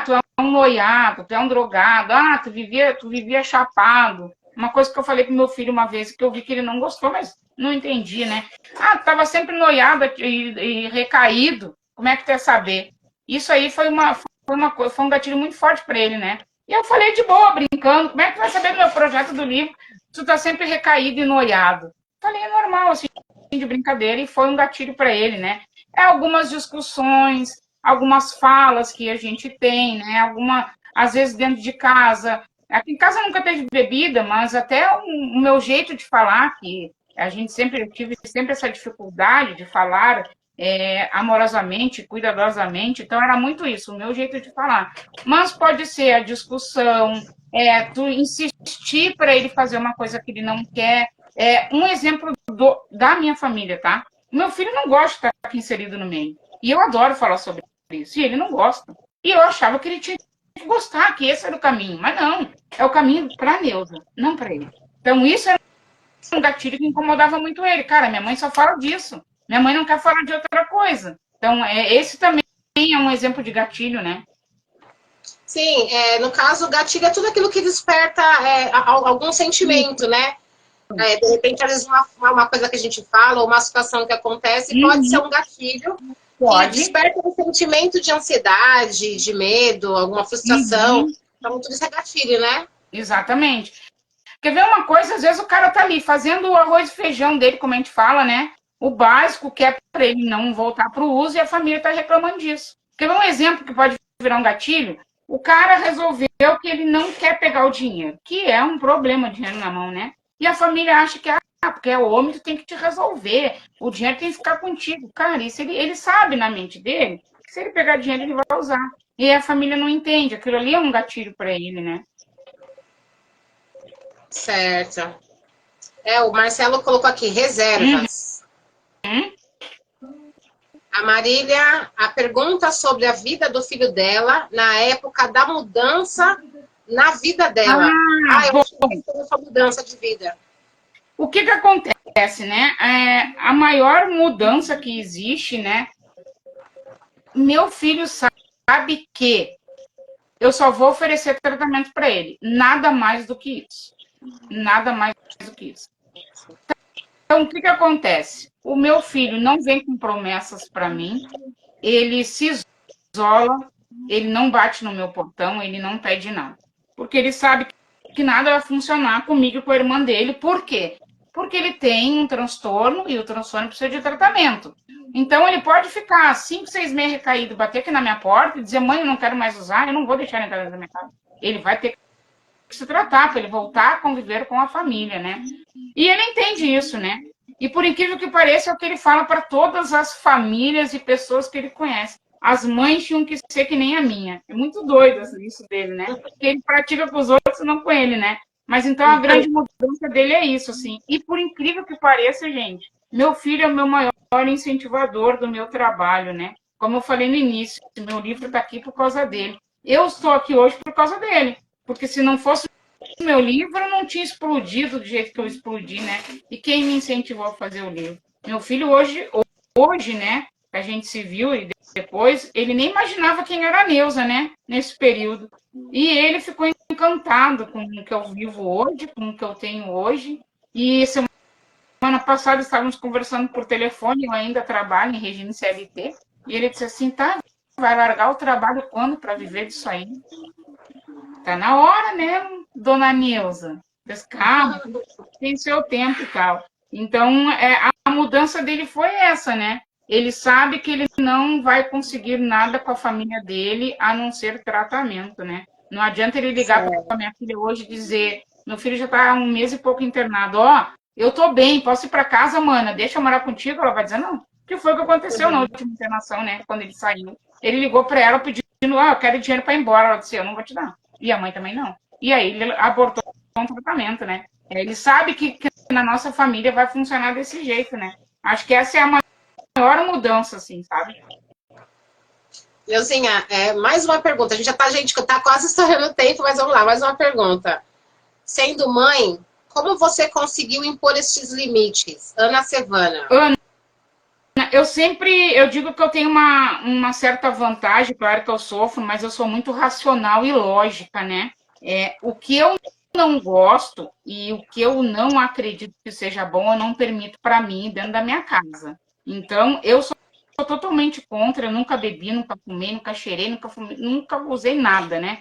Tu é um noiado, tu é um drogado, tu vivia chapado. Uma coisa que eu falei pro meu filho uma vez, que eu vi que ele não gostou, mas não entendi, né? Tu estava sempre noiado e recaído, como é que tu ia saber? Isso aí foi um gatilho muito forte para ele, né? E eu falei de boa, brincando, como é que tu vai saber do meu projeto do livro? Tu tá sempre recaído e noiado. Falei, é normal, assim, de brincadeira, e foi um gatilho para ele, né? Algumas discussões, algumas falas que a gente tem, né? Às vezes dentro de casa. Aqui em casa nunca teve bebida, mas até o meu jeito de falar, que eu tive sempre essa dificuldade de falar amorosamente, cuidadosamente, então era muito isso, o meu jeito de falar. Mas pode ser a discussão, tu insistir para ele fazer uma coisa que ele não quer. Um exemplo da minha família, tá? O meu filho não gosta de estar aqui inserido no meio. E eu adoro falar sobre isso, e ele não gosta. E eu achava que ele tinha que gostar, que esse era o caminho. Mas não, é o caminho para a Neuza, não para ele. Então, isso era um gatilho que incomodava muito ele. Cara, minha mãe só fala disso. Minha mãe não quer falar de outra coisa. Então, esse também é um exemplo de gatilho, né? Sim, no caso, o gatilho é tudo aquilo que desperta algum sentimento, né? De repente, às vezes, uma coisa que a gente fala, ou uma situação que acontece, pode ser um gatilho que desperta um sentimento de ansiedade, de medo, alguma frustração. Então, tudo isso é gatilho, né? Exatamente. Quer ver uma coisa? Às vezes o cara tá ali fazendo o arroz e feijão dele, como a gente fala, né? O básico, que é para ele não voltar para o uso, e a família tá reclamando disso. Quer ver um exemplo que pode virar um gatilho? O cara resolveu que ele não quer pegar o dinheiro, que é um problema, dinheiro na mão, né? E a família acha que porque é o homem, tu tem que te resolver. O dinheiro tem que ficar contigo. Cara, isso ele sabe na mente dele que se ele pegar dinheiro, ele vai usar. E a família não entende. Aquilo ali é um gatilho para ele, né? Certo. O Marcelo colocou aqui, reservas. A Marília, a pergunta sobre a vida do filho dela na época da mudança na vida dela. Eu acho que essa mudança de vida. O que acontece, né? A maior mudança que existe, né? Meu filho sabe que eu só vou oferecer tratamento para ele. Nada mais do que isso. Nada mais do que isso. Então, o que acontece? O meu filho não vem com promessas para mim. Ele se isola, ele não bate no meu portão, ele não pede nada. Porque ele sabe que nada vai funcionar comigo e com a irmã dele. Por quê? Porque ele tem um transtorno e o transtorno precisa de tratamento. Então, ele pode ficar 5, 6 meses recaído, bater aqui na minha porta e dizer, mãe, eu não quero mais usar, eu não vou deixar ele entrar na minha casa. Ele vai ter que se tratar para ele voltar a conviver com a família, né? E ele entende isso, né? E por incrível que pareça, é o que ele fala para todas as famílias e pessoas que ele conhece. As mães tinham que ser que nem a minha. É muito doido isso dele, né? Porque ele pratica com os outros, não com ele, né? Mas então a grande mudança dele é isso, assim. E por incrível que pareça, gente, meu filho é o meu maior incentivador do meu trabalho, né? Como eu falei no início, meu livro está aqui por causa dele. Eu estou aqui hoje por causa dele. Porque se não fosse o meu livro, eu não tinha explodido do jeito que eu explodi, né? E quem me incentivou a fazer o livro? Meu filho hoje, né? Que a gente se viu e depois, ele nem imaginava quem era a Neuza, né? Nesse período. E ele ficou encantado com o que eu vivo hoje, com o que eu tenho hoje. E semana passada estávamos conversando por telefone, eu ainda trabalho em regime CLT, e ele disse assim, tá, vai largar o trabalho quando para viver disso aí? Tá na hora, né, dona Neuza? Calma, tem seu tempo e tal. Então, a mudança dele foi essa, né? Ele sabe que ele não vai conseguir nada com a família dele a não ser tratamento, né? Não adianta ele ligar para a minha filha hoje e dizer, meu filho já está há 1 mês e pouco internado, eu tô bem, posso ir para casa, mana, deixa eu morar contigo? Ela vai dizer, não. O que foi que aconteceu na última internação, né? Quando ele saiu. Ele ligou para ela pedindo, eu quero dinheiro para ir embora. Ela disse, eu não vou te dar. E a mãe também não. E aí ele abortou um tratamento, né? Ele sabe que na nossa família vai funcionar desse jeito, né? Acho que essa é a maior mudança, assim, sabe? Leuzinha, mais uma pergunta. A gente tá quase estourando o tempo, mas vamos lá, mais uma pergunta. Sendo mãe, como você conseguiu impor esses limites? Ana Sevana. Ana, eu digo que eu tenho uma certa vantagem, claro que eu sofro, mas eu sou muito racional e lógica, né? O que eu não gosto e o que eu não acredito que seja bom, eu não permito para mim dentro da minha casa. Então, eu sou totalmente contra, eu nunca bebi, nunca fumei, nunca cheirei, nunca fumei, nunca usei nada, né?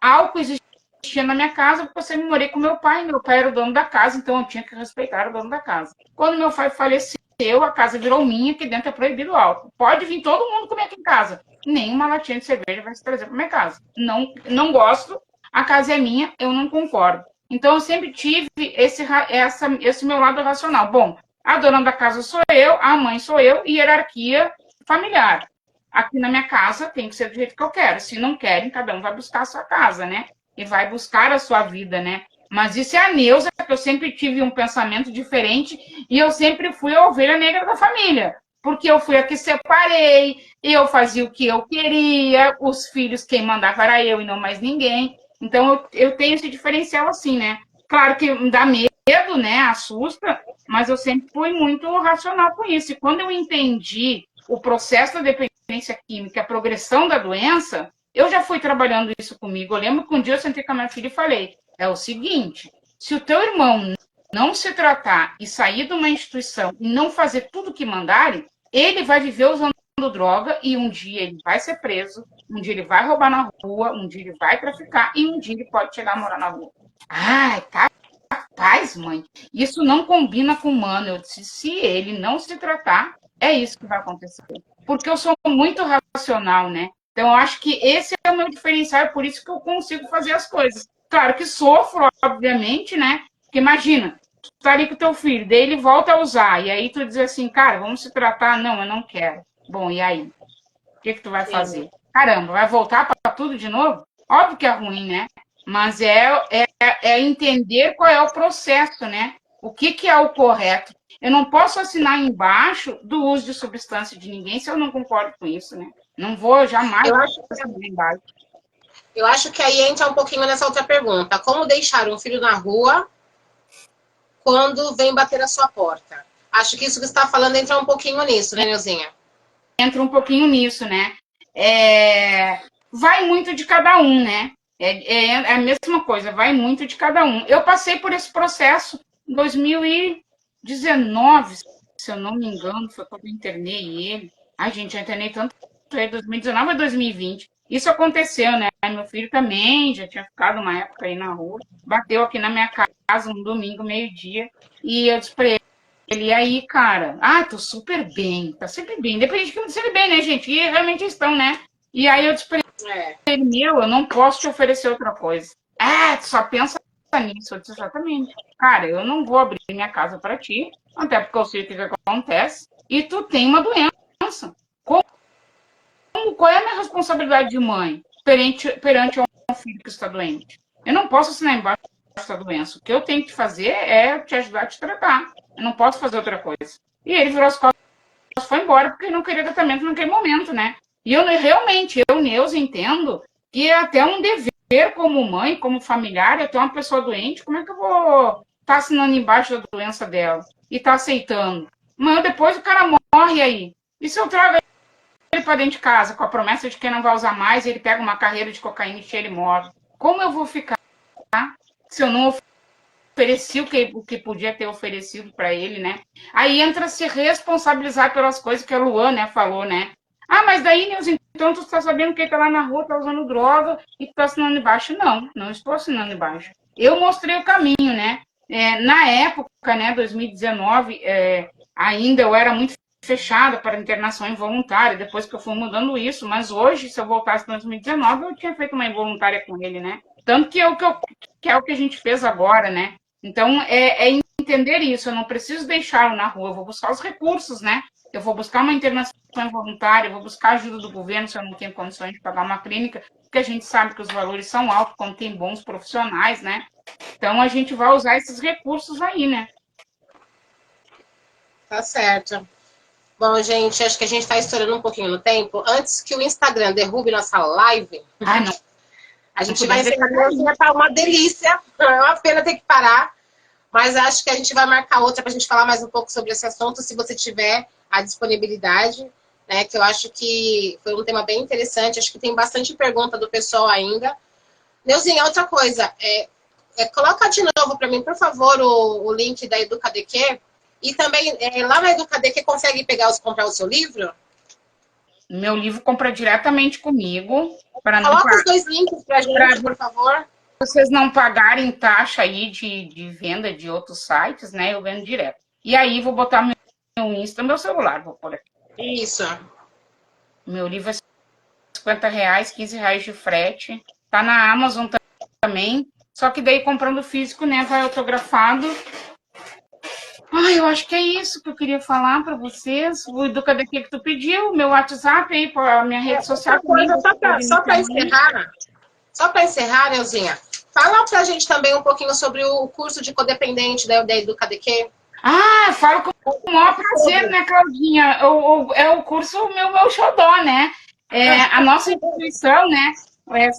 Álcool existia na minha casa porque eu sempre morei com meu pai era o dono da casa, então eu tinha que respeitar o dono da casa. Quando meu pai faleceu, a casa virou minha, que dentro é proibido álcool. Pode vir todo mundo comer aqui em casa, nenhuma latinha de cerveja vai se trazer para minha casa. Não, não gosto, a casa é minha, eu não concordo. Então, eu sempre tive esse meu lado racional. Bom, a dona da casa sou eu, a mãe sou eu, e hierarquia familiar. Aqui na minha casa tem que ser do jeito que eu quero. Se não querem, cada um vai buscar a sua casa, né? E vai buscar a sua vida, né? Mas isso é a Neuza, que eu sempre tive um pensamento diferente e eu sempre fui a ovelha negra da família. Porque eu fui a que separei, eu fazia o que eu queria, os filhos, quem mandava era eu e não mais ninguém. Então, eu tenho esse diferencial assim, né? Claro que dá medo, né? Assusta, mas eu sempre fui muito racional com isso. E quando eu entendi o processo da dependência química, a progressão da doença, eu já fui trabalhando isso comigo. Eu lembro que um dia eu sentei com a minha filha e falei, é o seguinte, se o teu irmão não se tratar e sair de uma instituição e não fazer tudo o que mandarem, ele vai viver usando droga e um dia ele vai ser preso, um dia ele vai roubar na rua, um dia ele vai traficar e um dia ele pode chegar a morar na rua. Ai, capaz, mãe. Isso não combina com o humano. Eu disse, se ele não se tratar, é isso que vai acontecer. Porque eu sou muito racional, né? Então, eu acho que esse é o meu diferencial, é por isso que eu consigo fazer as coisas. Claro que sofro, obviamente, né? Porque imagina, tu tá ali com o teu filho, daí ele volta a usar, e aí tu diz assim, cara, vamos se tratar? Não, eu não quero. Bom, e aí? O que tu vai fazer? Caramba, vai voltar para tudo de novo? Óbvio que é ruim, né? Mas é entender qual é o processo, né? O que é o correto. Eu não posso assinar embaixo do uso de substância de ninguém se eu não concordo com isso, né? Não vou jamais assinar embaixo. Eu acho que aí entra um pouquinho nessa outra pergunta. Como deixar um filho na rua quando vem bater a sua porta? Acho que isso que você está falando entra um pouquinho nisso, né, Neuzinha? Entra um pouquinho nisso, né? Vai muito de cada um, né? É a mesma coisa, vai muito de cada um. Eu passei por esse processo em 2019, se eu não me engano, foi quando eu internei ele. Ai, gente, eu internei tanto ele, 2019 a 2020. Isso aconteceu, né? Meu filho também já tinha ficado uma época aí na rua, bateu aqui na minha casa um domingo, meio-dia, e eu disse pra ele, e aí, cara, tô super bem, tá sempre bem. Depende de que sempre bem, né, gente? E realmente estão, né? E aí eu disse pra ele, eu não posso te oferecer outra coisa. Tu só pensa nisso. Eu disse, exatamente. Cara, eu não vou abrir minha casa pra ti, até porque eu sei o que acontece, e tu tem uma doença. Qual é a minha responsabilidade de mãe perante um filho que está doente? Eu não posso assinar embaixo dessa doença. O que eu tenho que fazer é te ajudar a te tratar. Eu não posso fazer outra coisa. E ele virou as costas e foi embora, porque não queria tratamento naquele momento, né? E realmente, Neuza, entendo que é até um dever como mãe, como familiar, eu tenho uma pessoa doente, como é que eu vou estar assinando embaixo da doença dela? E estar aceitando? Mas depois o cara morre aí. E se eu trago ele para dentro de casa com a promessa de que não vai usar mais, e ele pega uma carreira de cocaína e ele morre? Como eu vou ficar se eu não ofereci o que podia ter oferecido para ele, né? Aí entra se responsabilizar pelas coisas que a Luan, né, falou, né? Mas daí, Nilson, então tu está sabendo que ele tá lá na rua, tá usando droga e tu tá assinando embaixo? Não, não estou assinando embaixo. Eu mostrei o caminho, né? Na época, né, 2019, ainda eu era muito fechada para internação involuntária, depois que eu fui mudando isso, mas hoje, se eu voltasse em 2019, eu tinha feito uma involuntária com ele, né? Tanto que é o que a gente fez agora, né? Então, entender isso. Eu não preciso deixá-lo na rua, eu vou buscar os recursos, né? Eu vou buscar uma internação voluntária, eu vou buscar ajuda do governo se eu não tenho condições de pagar uma clínica, porque a gente sabe que os valores são altos quando tem bons profissionais, né? Então, a gente vai usar esses recursos aí, né? Tá certo. Bom, gente, acho que a gente está estourando um pouquinho no tempo. Antes que o Instagram derrube nossa live, Não. A gente vai encerrar. Tá uma delícia. É uma pena ter que parar. Mas acho que a gente vai marcar outra para a gente falar mais um pouco sobre esse assunto, se você tiver a disponibilidade, né? Que eu acho que foi um tema bem interessante. Acho que tem bastante pergunta do pessoal ainda. Neuzinha, outra coisa. Coloca de novo para mim, por favor, o link da EducaDQ. E também, lá na EducaDQ, consegue comprar o seu livro? Meu livro compra diretamente comigo. Coloca os dois links para a gente, por favor. Vocês não pagarem taxa aí de venda de outros sites, né? Eu vendo direto. E aí vou botar meu Insta, meu celular, vou pôr aqui. Isso. Meu livro é R$ 15 de frete. Tá na Amazon também. Só que daí comprando físico, né, vai autografado. Eu acho que é isso que eu queria falar para vocês. O Educa daqui que tu pediu, meu WhatsApp aí, a minha rede social também. Só para encerrar, Neuzinha, fala pra gente também um pouquinho sobre o curso de codependente da Educa DQ. Falo com o maior prazer, né, Claudinha? É o curso meu xodó, né? A nossa instituição, né?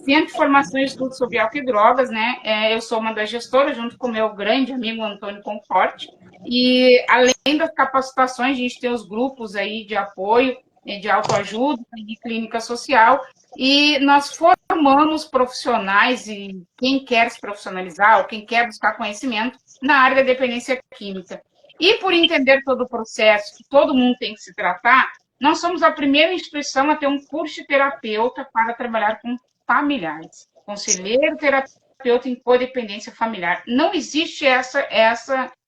Centro de Formação e Estudos sobre Álcool e Drogas, né? Eu sou uma das gestoras, junto com o meu grande amigo Antônio Conforte. E, além das capacitações, a gente tem os grupos aí de apoio, de autoajuda e clínica social. E nós formamos profissionais e quem quer se profissionalizar ou quem quer buscar conhecimento na área da dependência química. E por entender todo o processo, que todo mundo tem que se tratar, nós somos a primeira instituição a ter um curso de terapeuta para trabalhar com familiares. Conselheiro terapeuta em codependência familiar. Não existe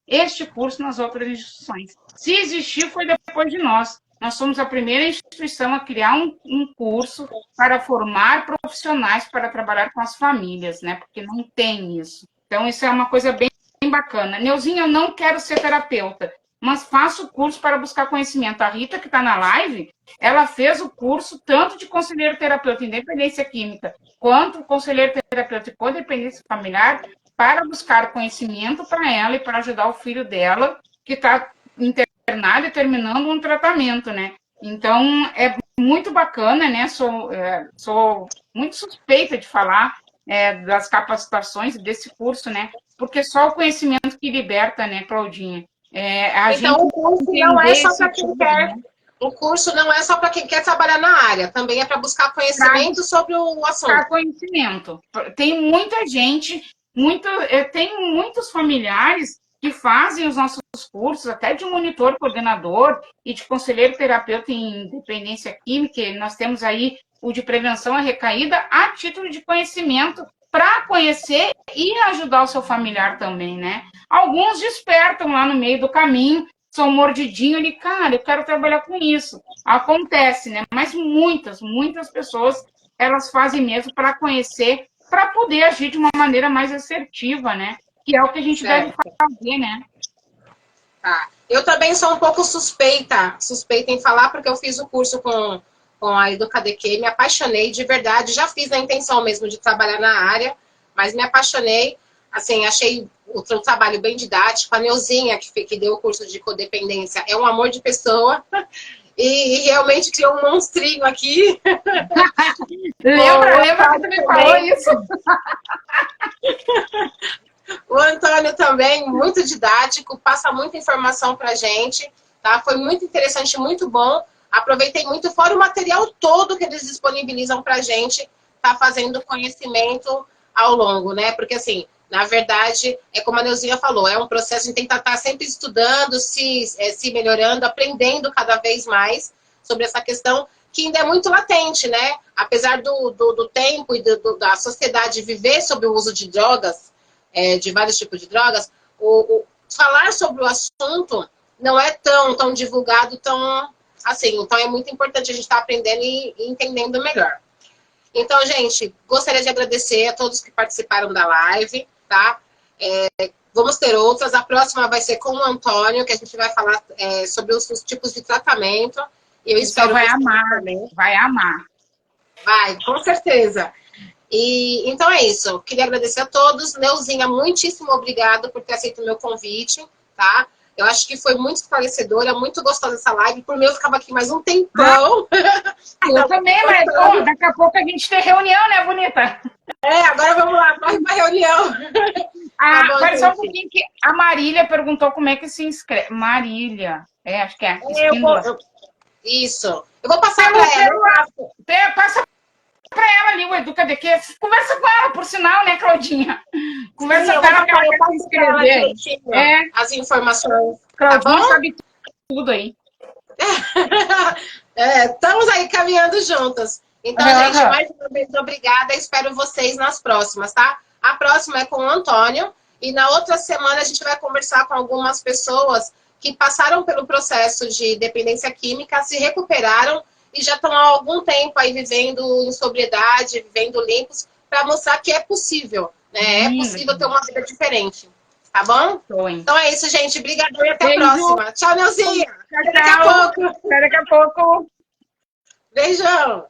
este curso nas outras instituições. Se existir, foi depois de nós. Nós somos a primeira instituição a criar um curso para formar profissionais para trabalhar com as famílias, né? Porque não tem isso. Então, isso é uma coisa bem bacana. Neuzinha, eu não quero ser terapeuta, mas faço o curso para buscar conhecimento. A Rita, que está na live, ela fez o curso tanto de conselheiro terapeuta em dependência química, quanto conselheiro terapeuta em codependência familiar, para buscar conhecimento para ela e para ajudar o filho dela, que está internado e terminando um tratamento, né? Então, é muito bacana, né? Sou muito suspeita de falar das capacitações desse curso, né? Porque só o conhecimento que liberta, né, Claudinha? Então, o curso não é só para quem quer. Né? O curso não é só para quem quer trabalhar na área, também é para buscar conhecimento sobre o assunto. Buscar conhecimento. Tem muita gente, tem muitos familiares que fazem os nossos cursos, até de monitor coordenador e de conselheiro terapeuta em dependência química. Nós temos aí o de prevenção à recaída a título de conhecimento para conhecer e ajudar o seu familiar também, né? Alguns despertam lá no meio do caminho, são mordidinhos ali, cara, eu quero trabalhar com isso. Acontece, né? Mas muitas pessoas, elas fazem mesmo para conhecer, para poder agir de uma maneira mais assertiva, né? Que é o que a gente deve fazer, né? Tá. Eu também sou um pouco suspeita em falar, porque eu fiz o curso com a EducaDQ, me apaixonei de verdade, já fiz na intenção mesmo de trabalhar na área, mas me apaixonei, assim, achei o trabalho bem didático. A Neuzinha, que deu o curso de codependência, é um amor de pessoa, e realmente criou um monstrinho aqui. Lembra que tu me falou isso? O Antônio também, muito didático, passa muita informação pra gente, tá? Foi muito interessante, muito bom. Aproveitei muito, fora o material todo que eles disponibilizam pra gente, tá fazendo conhecimento ao longo, né? Porque, assim, na verdade, é como a Neuzinha falou, é um processo, a gente tem que estar sempre estudando, se melhorando, aprendendo cada vez mais sobre essa questão, que ainda é muito latente, né? Apesar do tempo e da sociedade viver sobre o uso de drogas, de vários tipos de drogas, falar sobre o assunto não é tão divulgado, tão assim. Então é muito importante a gente estar aprendendo e entendendo melhor. Então, gente, gostaria de agradecer a todos que participaram da live, tá? Vamos ter outras. A próxima vai ser com o Antônio, que a gente vai falar sobre os tipos de tratamento. Eu espero vai amar, vai amar. Vai, com certeza. E então é isso. Queria agradecer a todos. Neuzinha, muitíssimo obrigado por ter aceito o meu convite, tá? Eu acho que foi muito esclarecedora, muito gostosa essa live. Por mim, eu ficava aqui mais um tempão. Eu também, mas daqui a pouco a gente tem reunião, né, bonita? Agora vamos lá, vai pra reunião. Agora só um pouquinho que a Marília perguntou como é que se inscreve. Marília, acho que é. Isso. Eu vou passar para ela. Passa para ela ali, o EducaDQ. Conversa com ela, por sinal, né, Claudinha? Conversa com ela, que ela quer se inscrever. As informações. Claudinha sabe tudo aí. Estamos aí caminhando juntas. Então, gente, mais uma vez, obrigada. Espero vocês nas próximas, tá? A próxima é com o Antônio. E na outra semana a gente vai conversar com algumas pessoas que passaram pelo processo de dependência química, se recuperaram e já estão há algum tempo aí vivendo em sobriedade, vivendo limpos, para mostrar que é possível, né? É possível ter uma vida diferente, tá bom? Então é isso, gente. Obrigadão e até a próxima. Tchau, Neuzinha. Tchau, Até daqui a pouco. Até daqui a pouco. Beijão.